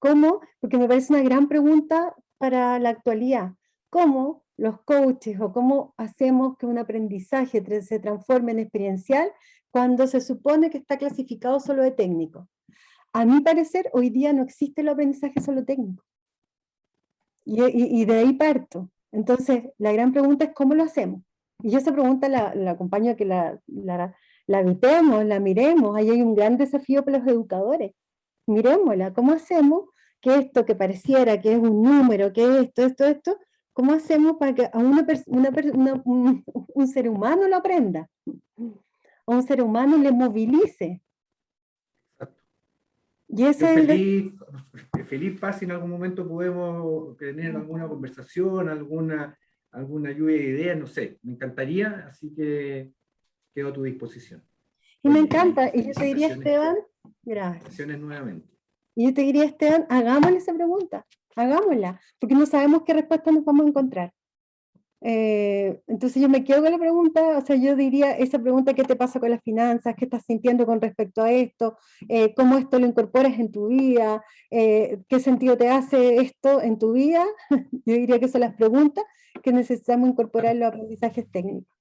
[SPEAKER 3] ¿Cómo? Porque me parece una gran pregunta para la actualidad. ¿Cómo los coaches o cómo hacemos que un aprendizaje se transforme en experiencial cuando se supone que está clasificado solo de técnico? A mi parecer, hoy día no existe el aprendizaje solo técnico. Y de ahí parto. Entonces, la gran pregunta es ¿cómo lo hacemos? Y yo esa pregunta la acompaño a que la habitemos, la miremos. Ahí hay un gran desafío para los educadores. Miremosla, ¿cómo hacemos que esto que pareciera que es un número, que es esto, cómo hacemos para que a un ser humano lo aprenda? A un ser humano le movilice. Y ese
[SPEAKER 5] Yo feliz, Paz, si en algún momento podemos tener alguna conversación, alguna lluvia de ideas, no sé, me encantaría, así que quedo a tu disposición.
[SPEAKER 3] Y me encanta, y yo te diría, Esteban, gracias.
[SPEAKER 5] Felicitaciones nuevamente.
[SPEAKER 3] Y yo te diría, Esteban, hagámosle esa pregunta, hagámosla, porque no sabemos qué respuesta nos vamos a encontrar. Entonces yo me quedo con la pregunta, o sea, yo diría esa pregunta, ¿qué te pasa con las finanzas? ¿Qué estás sintiendo con respecto a esto? ¿Cómo esto lo incorporas en tu vida? ¿Qué sentido te hace esto en tu vida? Yo diría que son las preguntas que necesitamos incorporar en los aprendizajes técnicos.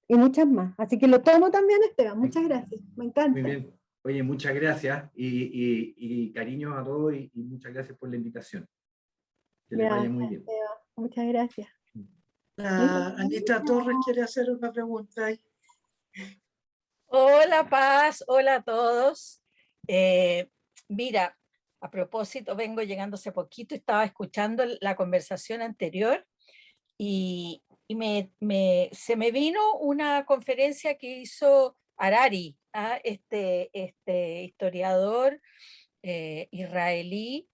[SPEAKER 3] Y muchas más. Así que lo tomo también, Esteban. Muchas gracias. Me encanta.
[SPEAKER 5] Muy bien. Oye, muchas gracias y cariño a todos y muchas gracias por la invitación. Que les vaya muy bien.
[SPEAKER 3] Esteban. Muchas gracias.
[SPEAKER 4] Anita Torres quiere hacer una pregunta ahí.
[SPEAKER 6] Hola Paz, hola a todos. Mira, a propósito, vengo llegando hace poquito, estaba escuchando la conversación anterior y se me vino una conferencia que hizo Harari, este historiador israelí,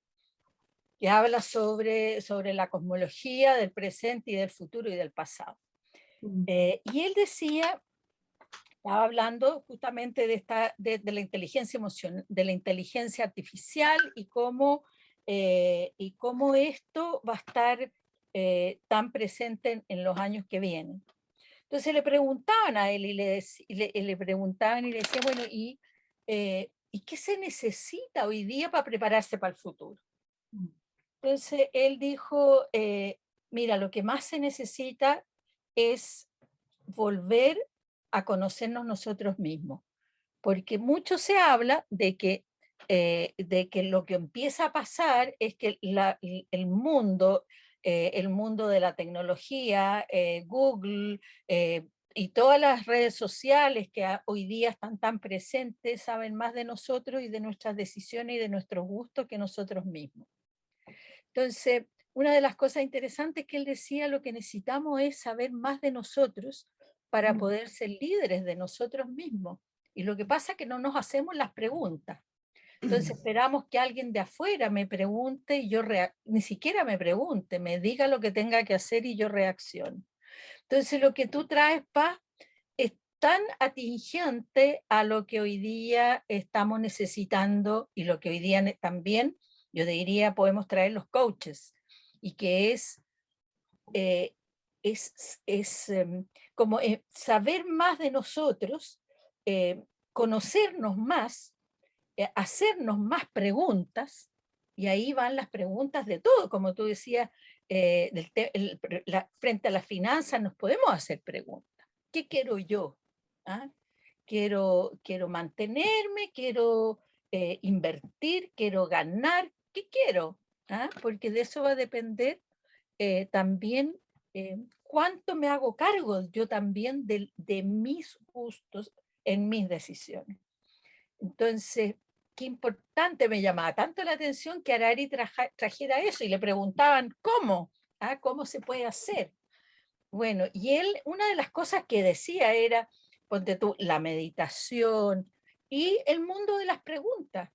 [SPEAKER 6] que habla sobre la cosmología del presente y del futuro y del pasado. Y él decía Estaba hablando justamente de la inteligencia emocional, de la inteligencia artificial y cómo esto va a estar tan presente en los años que vienen. Entonces le preguntaban a él y le preguntaban y le decían, bueno, ¿y qué se necesita hoy día para prepararse para el futuro? Entonces él dijo, mira, lo que más se necesita es volver a conocernos nosotros mismos, porque mucho se habla de que lo que empieza a pasar es que el mundo de la tecnología, Google y todas las redes sociales que hoy día están tan presentes, saben más de nosotros y de nuestras decisiones y de nuestros gustos que nosotros mismos. Entonces, una de las cosas interesantes que él decía, lo que necesitamos es saber más de nosotros para poder ser líderes de nosotros mismos. Y lo que pasa es que no nos hacemos las preguntas. Entonces esperamos que alguien de afuera me pregunte y yo ni siquiera me pregunte, me diga lo que tenga que hacer y yo reacciono. Entonces lo que tú traes, Paz, es tan atingente a lo que hoy día estamos necesitando y lo que hoy día también, yo diría, podemos traer los coaches, y que es como saber más de nosotros, conocernos más, hacernos más preguntas, y ahí van las preguntas de todo, como tú decías, frente a las finanzas nos podemos hacer preguntas. ¿Qué quiero yo? ¿Ah? Quiero mantenerme, quiero invertir, quiero ganar, ¿qué quiero? ¿Ah? Porque de eso va a depender también cuánto me hago cargo yo también de mis gustos en mis decisiones. Entonces, qué importante, me llamaba tanto la atención que Harari trajera eso y le preguntaban cómo, ¿ah? ¿Cómo se puede hacer? Bueno, y él, una de las cosas que decía era, ponte tú, la meditación y el mundo de las preguntas.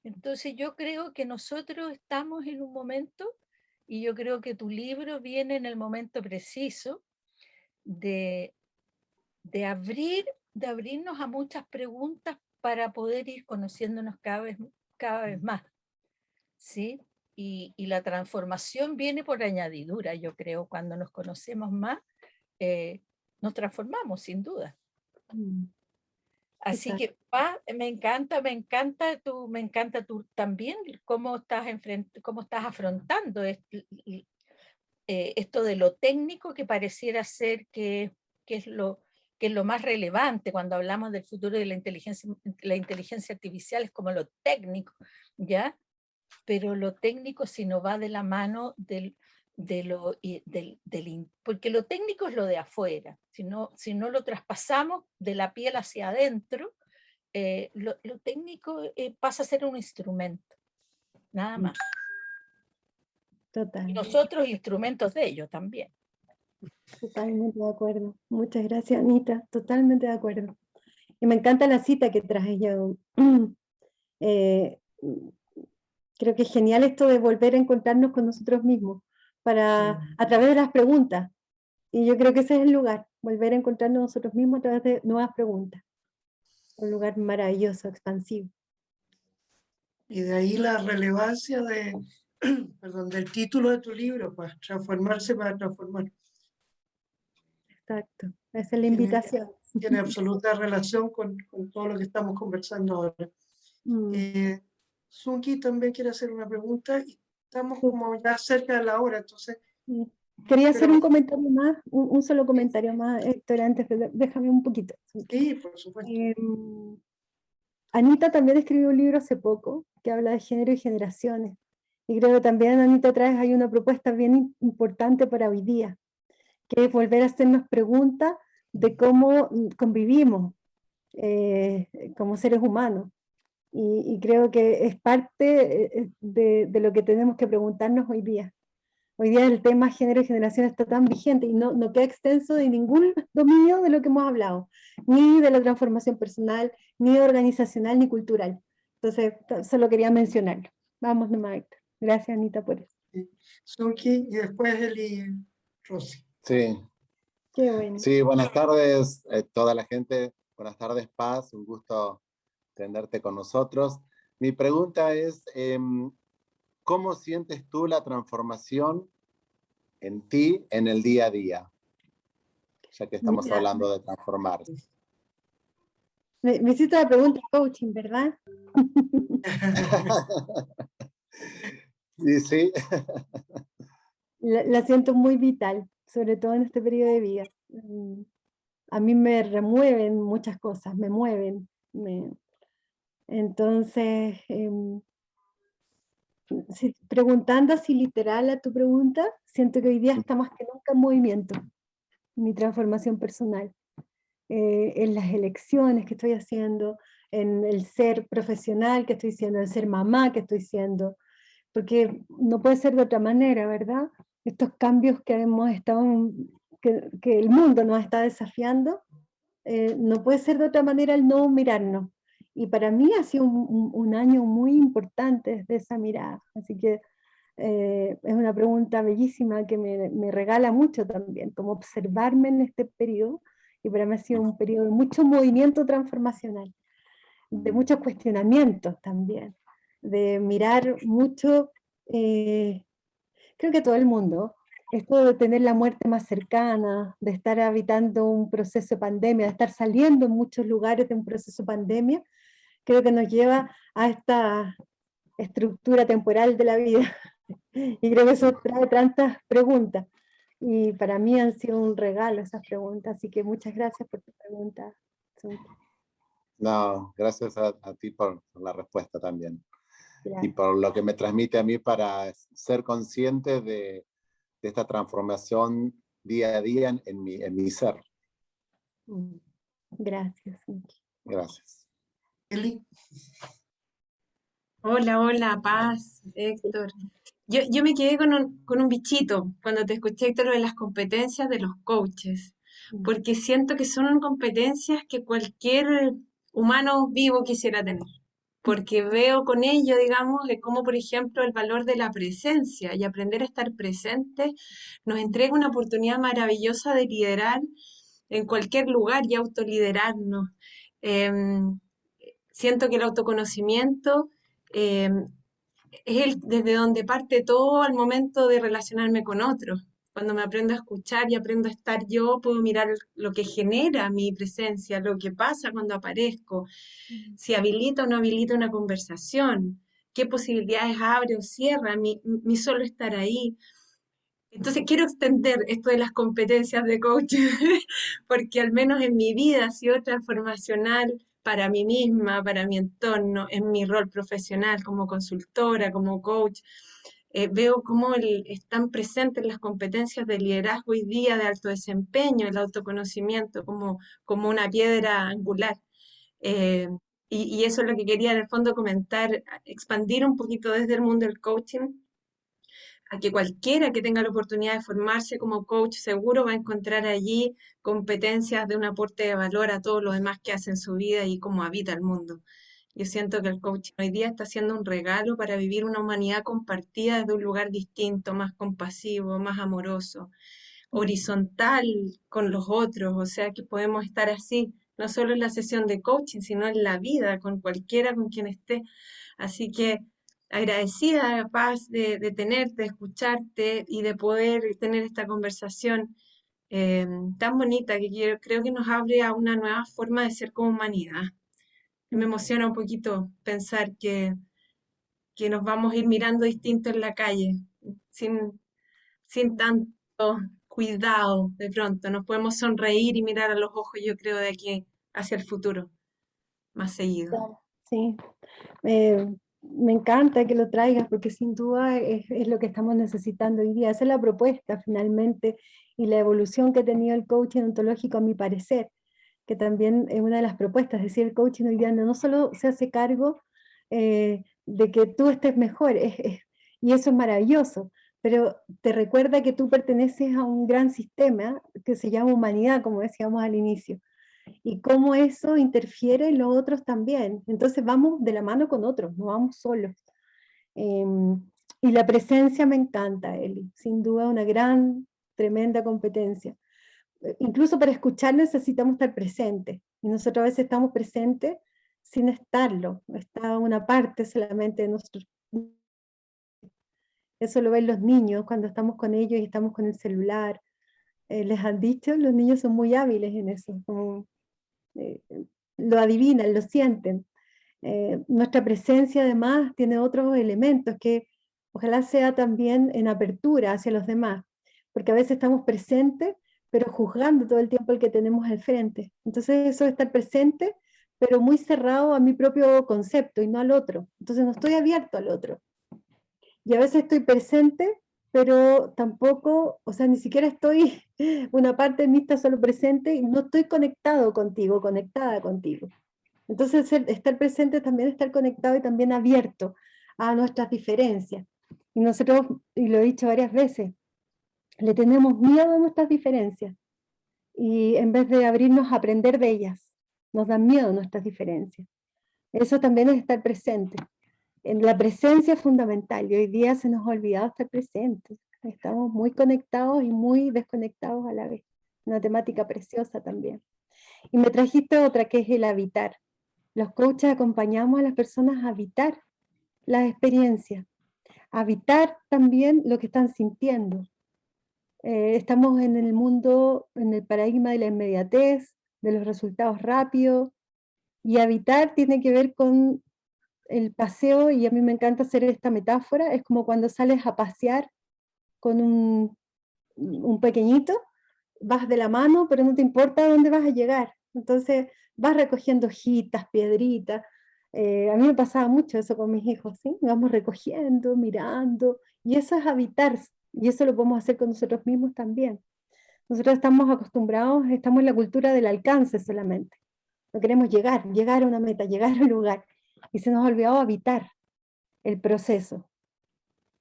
[SPEAKER 6] Entonces yo creo que nosotros estamos en un momento, y yo creo que tu libro viene en el momento preciso de abrirnos a muchas preguntas para poder ir conociéndonos cada vez más, ¿sí? Y la transformación viene por añadidura, yo creo, cuando nos conocemos más, nos transformamos, sin duda. Así que, Paz, me encanta tú también cómo estás afrontando esto de lo técnico, que pareciera ser que es lo más relevante cuando hablamos del futuro de la inteligencia artificial, es como lo técnico, ¿ya? Pero lo técnico, si no va de la mano porque lo técnico es lo de afuera, si no lo traspasamos de la piel hacia adentro, lo técnico pasa a ser un instrumento, nada más.
[SPEAKER 3] Total.
[SPEAKER 6] Y nosotros instrumentos de ello también.
[SPEAKER 3] Totalmente de acuerdo. Muchas gracias, Anita. Totalmente de acuerdo. Y me encanta la cita que traje yo. Creo que es genial esto de volver a encontrarnos con nosotros mismos a través de las preguntas. Y yo creo que ese es el lugar, volver a encontrarnos nosotros mismos a través de nuevas preguntas. Un lugar maravilloso, expansivo.
[SPEAKER 4] Y de ahí la relevancia del título de tu libro, pues, Transformarse para transformar.
[SPEAKER 3] Exacto, esa es la invitación.
[SPEAKER 4] Tiene absoluta relación con todo lo que estamos conversando ahora. Sunki también quiere hacer una pregunta y estamos como ya cerca de la hora, entonces...
[SPEAKER 3] Quería hacer un comentario más, un solo comentario más, Héctor, antes déjame un poquito.
[SPEAKER 4] Sí, por supuesto.
[SPEAKER 3] Anita también escribió un libro hace poco que habla de género y generaciones. Y creo que también, Anita, traes ahí una propuesta bien importante para hoy día, que es volver a hacernos preguntas de cómo convivimos como seres humanos. Y creo que es parte de lo que tenemos que preguntarnos hoy día. Hoy día el tema género y generación está tan vigente y no queda extenso de ningún dominio de lo que hemos hablado, ni de la transformación personal, ni organizacional, ni cultural. Entonces, solo quería mencionarlo. Vamos nomás, Héctor. Gracias, Anita, por eso.
[SPEAKER 4] Sunki y después Eli Rossi.
[SPEAKER 7] Sí.
[SPEAKER 3] Qué bueno.
[SPEAKER 7] Sí, buenas tardes a toda la gente. Buenas tardes, Paz. Un gusto tenerte con nosotros. Mi pregunta es, ¿cómo sientes tú la transformación en ti en el día a día? Ya que estamos
[SPEAKER 3] Mira,
[SPEAKER 7] hablando de transformar.
[SPEAKER 3] me hiciste la pregunta de coaching, ¿verdad?
[SPEAKER 7] Sí, sí.
[SPEAKER 3] La siento muy vital, sobre todo en este periodo de vida. A mí me remueven muchas cosas, me mueven. Entonces, preguntando así literal a tu pregunta, siento que hoy día está más que nunca en movimiento, mi transformación personal. En las elecciones que estoy haciendo, en el ser profesional que estoy siendo, el ser mamá que estoy siendo, porque no puede ser de otra manera, ¿verdad? Estos cambios que hemos estado, que el mundo nos está desafiando, no puede ser de otra manera el no mirarnos. Y para mí ha sido un año muy importante desde esa mirada, así que es una pregunta bellísima que me regala mucho también, como observarme en este periodo, y para mí ha sido un periodo de mucho movimiento transformacional, de muchos cuestionamientos también, de mirar mucho, creo que todo el mundo, esto de tener la muerte más cercana, de estar habitando un proceso de pandemia, de estar saliendo en muchos lugares de un proceso de pandemia, creo que nos lleva a esta estructura temporal de la vida. Y creo que eso trae tantas preguntas. Y para mí han sido un regalo esas preguntas, así que muchas gracias por tu pregunta.
[SPEAKER 7] No, gracias a ti por la respuesta también. Y
[SPEAKER 3] Gracias.
[SPEAKER 7] por lo que me transmite a mí para ser consciente de esta transformación día a día en mi ser.
[SPEAKER 3] Gracias.
[SPEAKER 7] Gracias.
[SPEAKER 4] Eli,
[SPEAKER 8] Hola, hola, Paz, Héctor. Yo me quedé con un bichito cuando te escuché, Héctor, lo de las competencias de los coaches, porque siento que son competencias que cualquier humano vivo quisiera tener, porque veo con ello, digamos, de cómo, por ejemplo, el valor de la presencia y aprender a estar presente nos entrega una oportunidad maravillosa de liderar en cualquier lugar y autoliderarnos. Em, Siento que el autoconocimiento es desde donde parte todo al momento de relacionarme con otros. Cuando me aprendo a escuchar y aprendo a estar yo, puedo mirar lo que genera mi presencia, lo que pasa cuando aparezco, si habilita o no habilita una conversación, qué posibilidades abre o cierra mi solo estar ahí. Entonces quiero extender esto de las competencias de coach, porque al menos en mi vida ha sido transformacional para mí misma, para mi entorno, en mi rol profesional como consultora, como coach. Veo cómo están presentes las competencias de liderazgo hoy día, de alto desempeño, el autoconocimiento como una piedra angular. Eh, y eso es lo que quería en el fondo comentar, expandir un poquito desde el mundo del coaching a que cualquiera que tenga la oportunidad de formarse como coach seguro va a encontrar allí competencias de un aporte de valor a todo lo demás que hace en su vida y cómo habita el mundo. Yo siento que el coaching hoy día está siendo un regalo para vivir una humanidad compartida desde un lugar distinto, más compasivo, más amoroso, horizontal con los otros, o sea que podemos estar así, no solo en la sesión de coaching, sino en la vida, con cualquiera con quien esté. Así que agradecida, Paz, de tenerte, de escucharte y de poder tener esta conversación tan bonita que creo que nos abre a una nueva forma de ser como humanidad. Me emociona un poquito pensar que nos vamos a ir mirando distinto en la calle, sin tanto cuidado de pronto. Nos podemos sonreír y mirar a los ojos, yo creo, de aquí hacia el futuro, más seguido.
[SPEAKER 3] Claro, sí. Me encanta que lo traigas porque sin duda es lo que estamos necesitando hoy día. Esa es la propuesta finalmente y la evolución que ha tenido el coaching ontológico a mi parecer, que también es una de las propuestas, es decir, el coaching hoy día no solo se hace cargo de que tú estés mejor, y eso es maravilloso, pero te recuerda que tú perteneces a un gran sistema que se llama humanidad, como decíamos al inicio, y cómo eso interfiere en los otros también. Entonces vamos de la mano con otros, no vamos solos. Y la presencia me encanta, Eli, sin duda una gran, tremenda competencia. incluso para escuchar necesitamos estar presentes, y nosotros a veces estamos presentes sin estarlo, está una parte solamente de nosotros. Eso lo ven los niños cuando estamos con ellos y estamos con el celular. Les han dicho, los niños son muy hábiles en eso, como, lo adivinan, lo sienten. Nuestra presencia además tiene otros elementos que ojalá sea también en apertura hacia los demás, porque a veces estamos presentes, pero juzgando todo el tiempo el que tenemos al frente. Entonces eso es estar presente, pero muy cerrado a mi propio concepto y no al otro. Entonces no estoy abierto al otro. Y a veces estoy presente, pero tampoco, o sea, ni siquiera estoy, una parte de mí está solo presente y no estoy conectado contigo, conectada contigo. Entonces estar presente también estar conectado y también abierto a nuestras diferencias. Y nosotros, y lo he dicho varias veces, le tenemos miedo a nuestras diferencias. Y en vez de abrirnos a aprender de ellas, nos dan miedo nuestras diferencias. Eso también es estar presente. En la presencia es fundamental, y hoy día se nos ha olvidado estar presentes. Estamos muy conectados y muy desconectados a la vez. Una temática preciosa también. Y me trajiste otra, que es el habitar. Los coaches acompañamos a las personas a habitar las experiencias, a habitar también lo que están sintiendo. Estamos en el mundo, en el paradigma de la inmediatez, de los resultados rápidos, y habitar tiene que ver con el paseo, y a mí me encanta hacer esta metáfora, es como cuando sales a pasear con un pequeñito, vas de la mano, pero no te importa dónde vas a llegar, entonces vas recogiendo hojitas, piedritas. A mí me pasaba mucho eso con mis hijos, ¿sí? Vamos recogiendo, mirando, y eso es habitar, y eso lo podemos hacer con nosotros mismos también. Nosotros estamos acostumbrados, estamos en la cultura del alcance solamente, no queremos llegar a una meta, llegar a un lugar, y se nos ha olvidado habitar el proceso.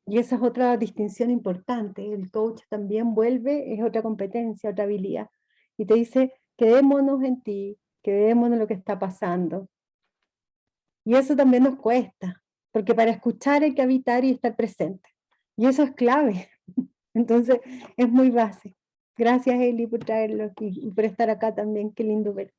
[SPEAKER 3] Y esa es otra distinción importante. El coach también vuelve, es otra competencia, otra habilidad. Y te dice, quedémonos en ti, quedémonos en lo que está pasando. Y eso también nos cuesta, porque para escuchar hay que habitar y estar presente. Y eso es clave. Entonces, es muy base. Gracias, Eli, por traerlo y por estar acá también. Qué lindo verte.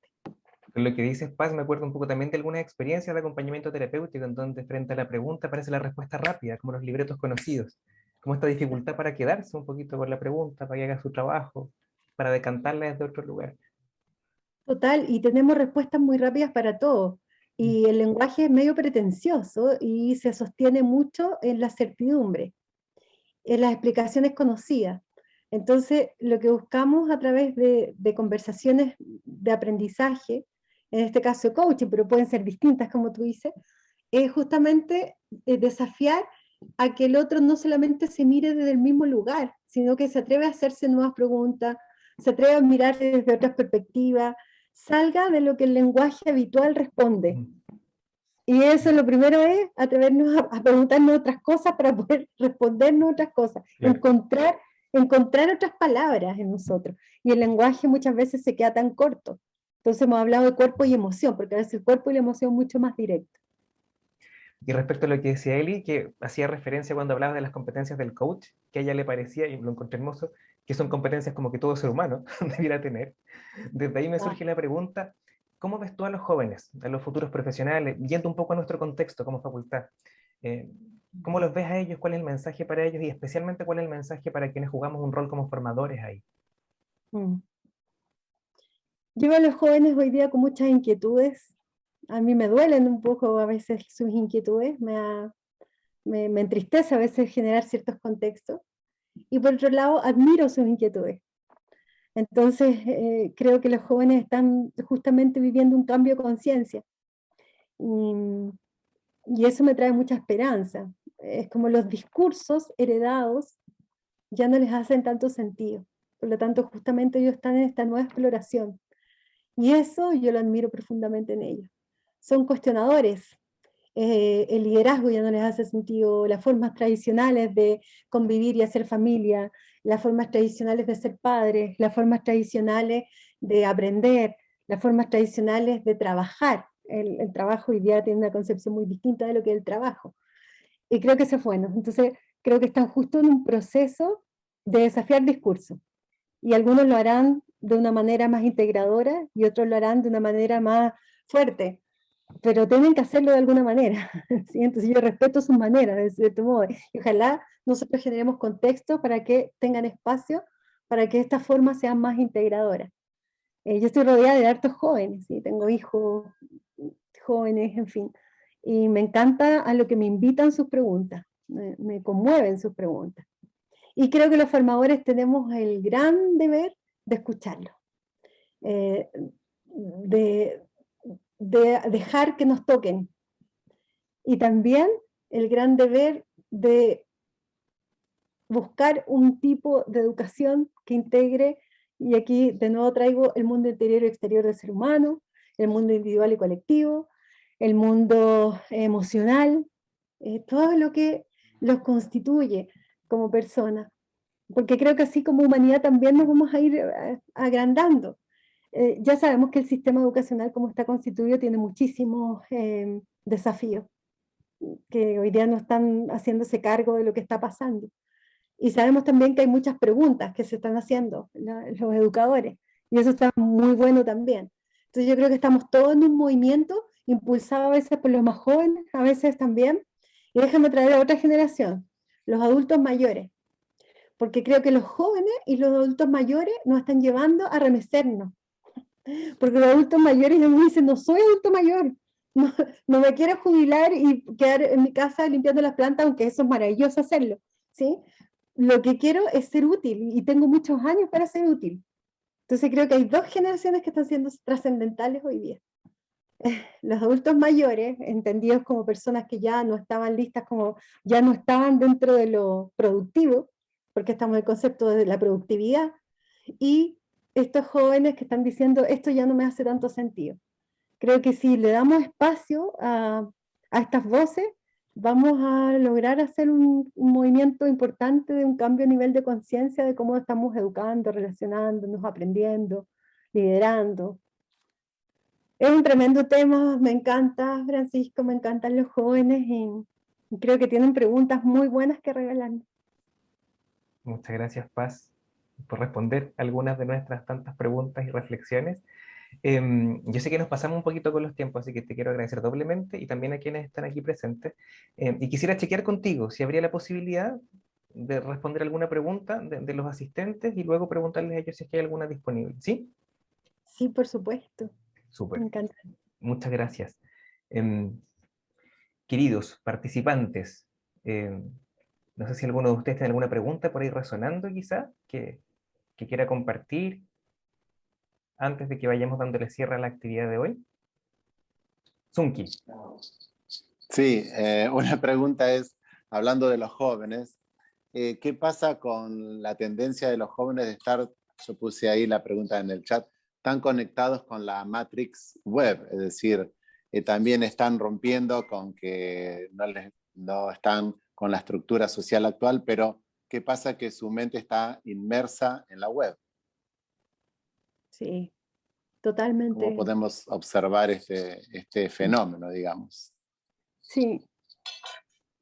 [SPEAKER 1] Con lo que dices, Paz, me acuerdo un poco también de algunas experiencias de acompañamiento terapéutico en donde frente a la pregunta aparece la respuesta rápida, como los libretos conocidos, como esta dificultad para quedarse un poquito con la pregunta, para que haga su trabajo, para decantarla desde otro lugar.
[SPEAKER 3] Total, y tenemos respuestas muy rápidas para todo. Y el lenguaje es medio pretencioso y se sostiene mucho en la certidumbre, en las explicaciones conocidas. Entonces, lo que buscamos a través de conversaciones de aprendizaje, en este caso coaching, pero pueden ser distintas, como tú dices, es justamente desafiar a que el otro no solamente se mire desde el mismo lugar, sino que se atreve a hacerse nuevas preguntas, se atreve a mirar desde otras perspectivas, salga de lo que el lenguaje habitual responde. Y eso lo primero es atrevernos a preguntarnos otras cosas para poder respondernos otras cosas,
[SPEAKER 1] Claro.
[SPEAKER 3] encontrar otras palabras en nosotros. Y el lenguaje muchas veces se queda tan corto. Entonces hemos hablado de cuerpo y emoción, porque a veces el cuerpo y la emoción son mucho más directos.
[SPEAKER 1] Y respecto a lo que decía Eli, que hacía referencia cuando hablaba de las competencias del coach, que a ella le parecía, y lo encontré hermoso, que son competencias como que todo ser humano debiera tener. Desde ahí me surge la pregunta, ¿cómo ves tú a los jóvenes, a los futuros profesionales, yendo un poco a nuestro contexto como facultad? ¿Cómo los ves a ellos? ¿Cuál es el mensaje para ellos? Y especialmente, ¿cuál es el mensaje para quienes jugamos un rol como formadores ahí?
[SPEAKER 3] Yo veo a los jóvenes hoy día con muchas inquietudes. A mí me duelen un poco a veces sus inquietudes, me entristece a veces generar ciertos contextos. Y por otro lado, admiro sus inquietudes. Entonces, creo que los jóvenes están justamente viviendo un cambio de conciencia. Y eso me trae mucha esperanza. Es como los discursos heredados ya no les hacen tanto sentido. Por lo tanto, justamente ellos están en esta nueva exploración. Y eso yo lo admiro profundamente en ellos. Son cuestionadores. El liderazgo ya no les hace sentido, las formas tradicionales de convivir y hacer familia, las formas tradicionales de ser padres, las formas tradicionales de aprender, las formas tradicionales de trabajar. El trabajo hoy día tiene una concepción muy distinta de lo que es el trabajo. Y creo que eso es bueno. Entonces, creo que están justo en un proceso de desafiar discursos. Y algunos lo harán de una manera más integradora y otros lo harán de una manera más fuerte, pero tienen que hacerlo de alguna manera, ¿sí? Entonces yo respeto sus maneras, de cierto modo, y ojalá nosotros generemos contexto para que tengan espacio, para que estas formas sean más integradoras. Yo estoy rodeada de hartos jóvenes, ¿sí? Tengo hijos jóvenes, en fin, y me encanta a lo que me invitan sus preguntas, me conmueven sus preguntas. Y creo que los formadores tenemos el gran deber de escucharlos, de dejar que nos toquen, y también el gran deber de buscar un tipo de educación que integre, y aquí de nuevo traigo el mundo interior y exterior del ser humano, el mundo individual y colectivo, el mundo emocional, todo lo que los constituye como personas, porque creo que así como humanidad también nos vamos a ir agrandando. Ya sabemos que el sistema educacional como está constituido tiene muchísimos desafíos, que hoy día no están haciéndose cargo de lo que está pasando. Y sabemos también que hay muchas preguntas que se están haciendo los educadores, y eso está muy bueno también. Entonces yo creo que estamos todos en un movimiento, impulsado a veces por los más jóvenes, a veces también, y déjame traer a otra generación, los adultos mayores, porque creo que los jóvenes y los adultos mayores nos están llevando a remecernos, porque los adultos mayores ya me dicen, no soy adulto mayor, no, no me quiero jubilar y quedar en mi casa limpiando las plantas, aunque eso es maravilloso hacerlo, ¿sí? Lo que quiero es ser útil, y tengo muchos años para ser útil. Entonces creo que hay dos generaciones que están siendo trascendentales hoy día. Los adultos mayores, entendidos como personas que ya no estaban listas, como ya no estaban dentro de lo productivo, porque estamos en el concepto de la productividad, y estos jóvenes que están diciendo, esto ya no me hace tanto sentido. Creo que si le damos espacio a estas voces, vamos a lograr hacer un movimiento importante de un cambio a nivel de conciencia de cómo estamos educando, relacionándonos, aprendiendo, liderando. Es un tremendo tema, me encanta, Francisco, me encantan los jóvenes, y creo que tienen preguntas muy buenas que regalarnos.
[SPEAKER 1] Muchas gracias, Paz, por responder algunas de nuestras tantas preguntas y reflexiones. Yo sé que nos pasamos un poquito con los tiempos, así que te quiero agradecer doblemente, y también a quienes están aquí presentes. Y quisiera chequear contigo si habría la posibilidad de responder alguna pregunta de los asistentes y luego preguntarles a ellos si es que hay alguna disponible. ¿Sí?
[SPEAKER 3] Sí, por supuesto,
[SPEAKER 1] Súper.
[SPEAKER 3] me encanta.
[SPEAKER 1] Muchas gracias. Queridos participantes, no sé si alguno de ustedes tiene alguna pregunta por ahí resonando quizá, que quiera compartir antes de que vayamos dándole cierre a la actividad de hoy. Zunki.
[SPEAKER 7] Sí, una pregunta es, hablando de los jóvenes, ¿qué pasa con la tendencia de los jóvenes de estar, yo puse ahí la pregunta en el chat, tan conectados con la Matrix web? Es decir, también están rompiendo con que no están con la estructura social actual, pero ¿qué pasa? Que su mente está inmersa en la web.
[SPEAKER 3] Sí, totalmente.
[SPEAKER 7] ¿Cómo podemos observar este fenómeno, digamos?
[SPEAKER 3] Sí,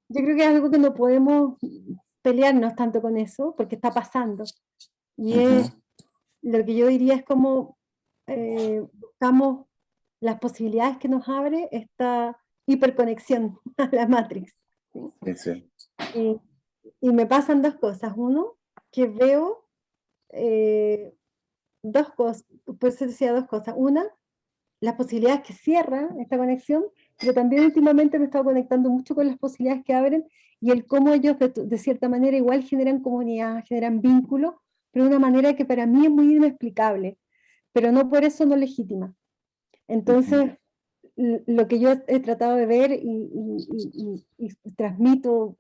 [SPEAKER 3] yo creo que es algo que no podemos pelearnos tanto con eso, porque está pasando. Y es, lo que yo diría es como buscamos las posibilidades que nos abre esta hiperconexión a la Matrix, ¿sí?
[SPEAKER 7] Sí, sí.
[SPEAKER 3] Y me pasan dos cosas. Uno, que veo dos cosas, pues decía dos cosas. Una, las posibilidades que cierran esta conexión, pero también últimamente me he estado conectando mucho con las posibilidades que abren, y el cómo ellos de cierta manera igual generan comunidad, generan vínculos, pero de una manera que para mí es muy inexplicable, pero no por eso no legítima. Entonces, lo que yo he tratado de ver y transmito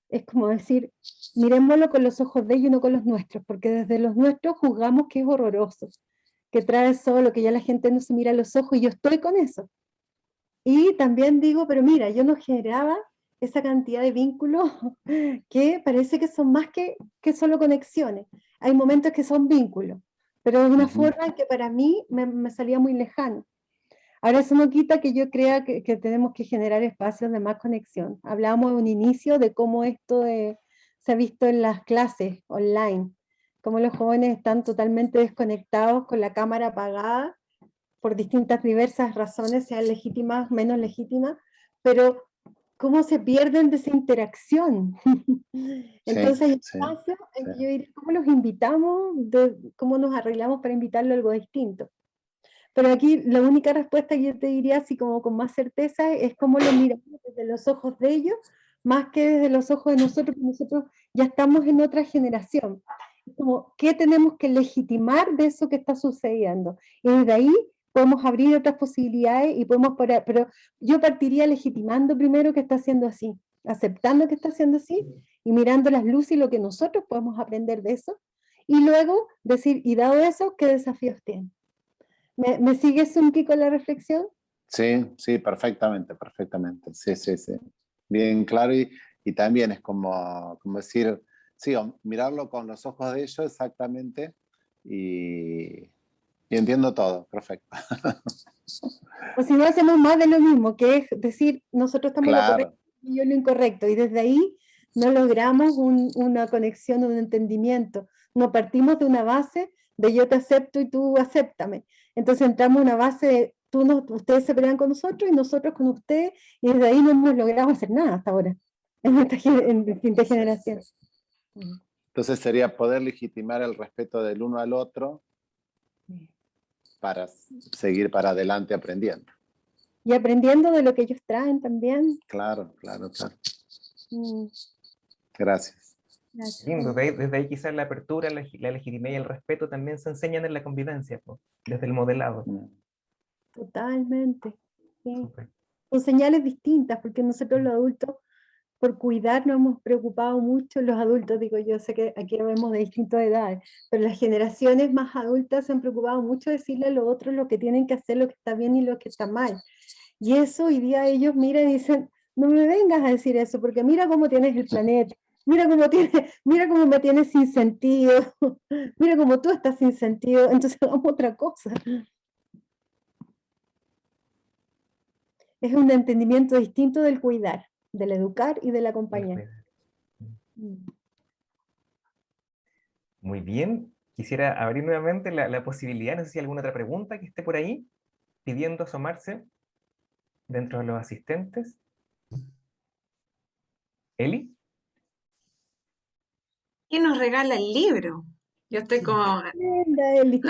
[SPEAKER 3] es como decir, miremoslo con los ojos de ellos y no con los nuestros, porque desde los nuestros juzgamos que es horroroso, que trae solo, que ya la gente no se mira a los ojos, y yo estoy con eso. Y también digo, pero mira, yo no generaba esa cantidad de vínculos que parece que son más que solo conexiones. Hay momentos que son vínculos, pero de una forma que para mí me salía muy lejano. Ahora eso no quita que yo crea que tenemos que generar espacios de más conexión. Hablábamos en un inicio de cómo esto se ha visto en las clases online, cómo los jóvenes están totalmente desconectados con la cámara apagada por distintas diversas razones, sean legítimas, menos legítimas, pero cómo se pierden de esa interacción. Entonces hay espacios en que yo diría, ¿cómo los invitamos? ¿Cómo nos arreglamos para invitarlo a algo distinto? Pero aquí la única respuesta que yo te diría, así como con más certeza, es cómo lo miramos desde los ojos de ellos, más que desde los ojos de nosotros, que nosotros ya estamos en otra generación. Como, ¿qué tenemos que legitimar de eso que está sucediendo? Y desde ahí podemos abrir otras posibilidades y podemos poner, pero yo partiría legitimando primero que está haciendo así, aceptando que está haciendo así, y mirando las luces y lo que nosotros podemos aprender de eso, y luego decir, y dado eso, ¿qué desafíos tiene? ¿Me sigues, Sunki, con la reflexión?
[SPEAKER 7] Sí, sí, perfectamente, perfectamente. Sí, sí, sí. Bien claro y también es como decir, sí, mirarlo con los ojos de ellos exactamente y entiendo todo, perfecto.
[SPEAKER 3] O si no, hacemos más de lo mismo, que es decir, nosotros estamos en lo correcto y yo en lo incorrecto, y desde ahí no logramos una conexión, un entendimiento. No partimos de una base de yo te acepto y tú acéptame. Entonces entramos en una base de ustedes se pelean con nosotros y nosotros con ustedes, y desde ahí no hemos logrado hacer nada hasta ahora, en distintas generaciones.
[SPEAKER 7] Entonces sería poder legitimar el respeto del uno al otro para seguir para adelante aprendiendo.
[SPEAKER 3] Y aprendiendo de lo que ellos traen también.
[SPEAKER 7] Claro, claro, claro. Gracias.
[SPEAKER 3] Gracias.
[SPEAKER 1] Lindo, desde ahí quizás la apertura, la legitimidad y el respeto también se enseñan en la convivencia, po, desde el modelado.
[SPEAKER 3] Totalmente. Sí.
[SPEAKER 1] Súper.
[SPEAKER 3] Son señales distintas, porque nosotros los adultos, por cuidar, nos hemos preocupado mucho, los adultos, digo yo, sé que aquí vemos de distintas edades, pero las generaciones más adultas se han preocupado mucho de decirle a los otros lo que tienen que hacer, lo que está bien y lo que está mal. Y eso hoy día ellos miran y dicen, no me vengas a decir eso, porque mira cómo tienes el planeta, mira cómo me tienes sin sentido, mira cómo tú estás sin sentido, entonces hagamos otra cosa. Es un entendimiento distinto del cuidar, del educar y del acompañar.
[SPEAKER 1] Muy bien, quisiera abrir nuevamente la posibilidad, no sé si hay alguna otra pregunta que esté por ahí, pidiendo asomarse dentro de los asistentes. ¿Eli?
[SPEAKER 8] ¿Quién nos regala el libro? Yo estoy como...
[SPEAKER 3] Linda, Eli.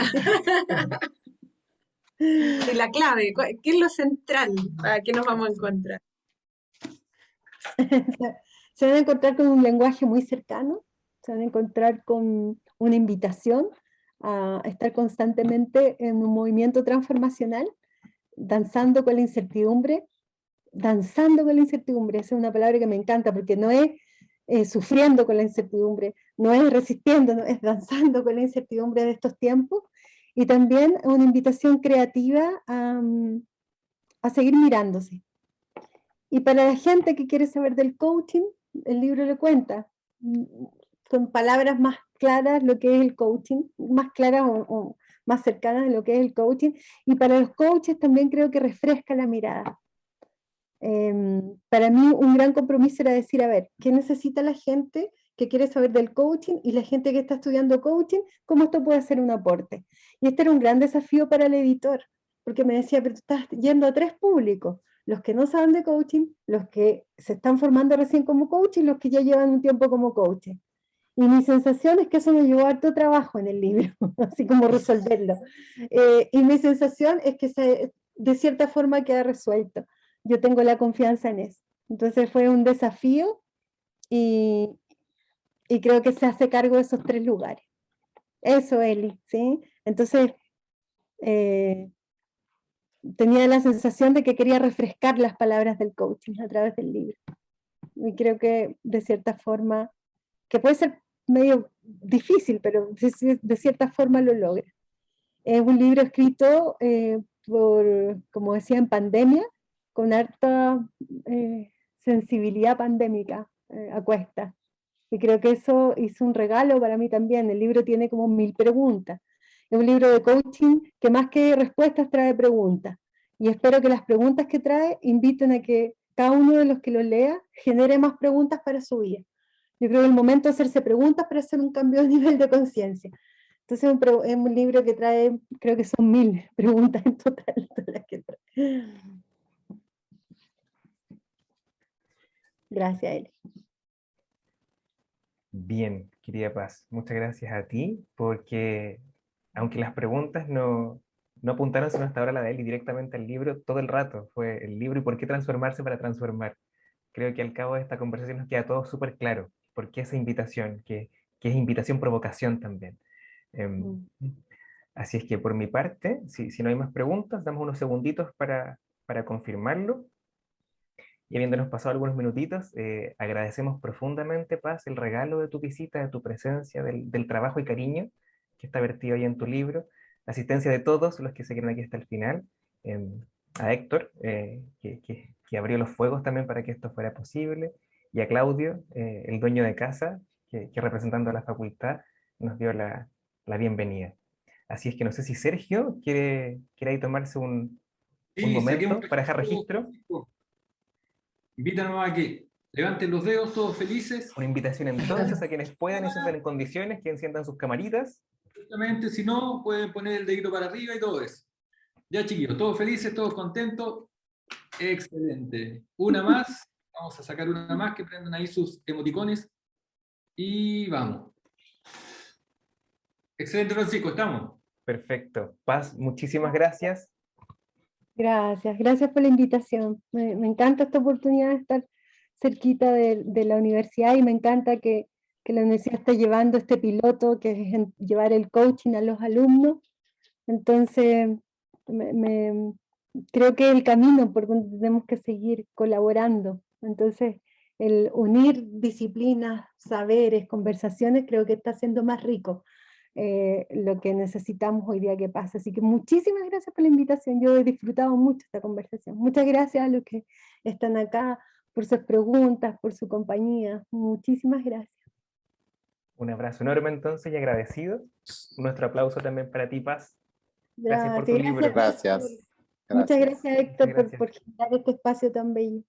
[SPEAKER 8] Y la clave, ¿qué es lo central? ¿Para qué nos vamos a encontrar?
[SPEAKER 3] Se van a encontrar con un lenguaje muy cercano, se van a encontrar con una invitación a estar constantemente en un movimiento transformacional, danzando con la incertidumbre. Danzando con la incertidumbre, esa es una palabra que me encanta, porque no es sufriendo con la incertidumbre, no es resistiendo, no, es danzando con la incertidumbre de estos tiempos, y también una invitación creativa a seguir mirándose. Y para la gente que quiere saber del coaching, el libro le cuenta con palabras más claras lo que es el coaching, más claras o más cercanas de lo que es el coaching, y para los coaches también creo que refresca la mirada. Para mí un gran compromiso era decir, a ver, ¿qué necesita la gente que quiere saber del coaching y la gente que está estudiando coaching? ¿Cómo esto puede ser un aporte? Y este era un gran desafío para el editor, porque me decía, pero tú estás yendo a tres públicos, los que no saben de coaching, los que se están formando recién como coach y los que ya llevan un tiempo como coach. Y mi sensación es que eso me llevó harto trabajo en el libro, así como resolverlo. Y mi sensación es que de cierta forma queda resuelto. Yo tengo la confianza en eso. Entonces fue un desafío y creo que se hace cargo de esos tres lugares. Eso, Eli, ¿sí? Entonces, tenía la sensación de que quería refrescar las palabras del coaching a través del libro. Y creo que de cierta forma, que puede ser medio difícil, pero de cierta forma lo logra. Es un libro escrito como decía, en pandemia, con harta sensibilidad pandémica a cuesta. Y creo que eso hizo un regalo para mí también. El libro tiene como 1000 preguntas. Es un libro de coaching que más que respuestas trae preguntas. Y espero que las preguntas que trae inviten a que cada uno de los que lo lea genere más preguntas para su vida. yo creo que el momento de hacerse preguntas para hacer un cambio de nivel de conciencia. Entonces es un libro que trae, creo que son 1000 preguntas en total. Las que trae. Gracias, Eli.
[SPEAKER 1] Bien, querida Paz, muchas gracias a ti, porque aunque las preguntas no apuntaron sino hasta ahora la de él y directamente al libro, todo el rato fue el libro y por qué transformarse para transformar. Creo que al cabo de esta conversación nos queda todo súper claro, por qué esa invitación, que es invitación-provocación también. Así es que por mi parte, si no hay más preguntas, damos unos segunditos para confirmarlo. Y habiéndonos pasado algunos minutitos, agradecemos profundamente, Paz, el regalo de tu visita, de tu presencia, del trabajo y cariño que está vertido ahí en tu libro, la asistencia de todos los que se quedan aquí hasta el final, a Héctor, que abrió los fuegos también para que esto fuera posible, y a Claudio, el dueño de casa, que representando a la facultad nos dio la bienvenida. Así es que no sé si Sergio quiere ahí tomarse un momento para dejar registro.
[SPEAKER 9] Invítanos a que levanten los dedos, todos felices.
[SPEAKER 1] Una invitación entonces a quienes puedan y se sientan en condiciones, que enciendan sus camaritas.
[SPEAKER 9] Justamente, si no, pueden poner el dedito para arriba y todo eso. Ya, chiquillos, todos felices, todos contentos. Excelente. Una más. Vamos a sacar una más, que prendan ahí sus emoticones. Y vamos. Excelente, Francisco, estamos.
[SPEAKER 1] Perfecto. Paz, muchísimas gracias.
[SPEAKER 3] Gracias por la invitación. Me encanta esta oportunidad de estar cerquita de la universidad y me encanta que la universidad esté llevando este piloto, que es llevar el coaching a los alumnos. Entonces, creo que es el camino por donde tenemos que seguir colaborando. Entonces, el unir disciplinas, saberes, conversaciones, creo que está siendo más rico. Lo que necesitamos hoy día que pasa. Así que muchísimas gracias por la invitación. Yo he disfrutado mucho esta conversación. Muchas gracias a los que están acá por sus preguntas, por su compañía. Muchísimas gracias.
[SPEAKER 1] Un abrazo enorme entonces y agradecido. Nuestro aplauso también para ti, Paz. Gracias por tu libro.
[SPEAKER 7] Gracias.
[SPEAKER 3] Muchas gracias, Héctor,
[SPEAKER 1] Muchas gracias.
[SPEAKER 3] por generar este espacio tan bello.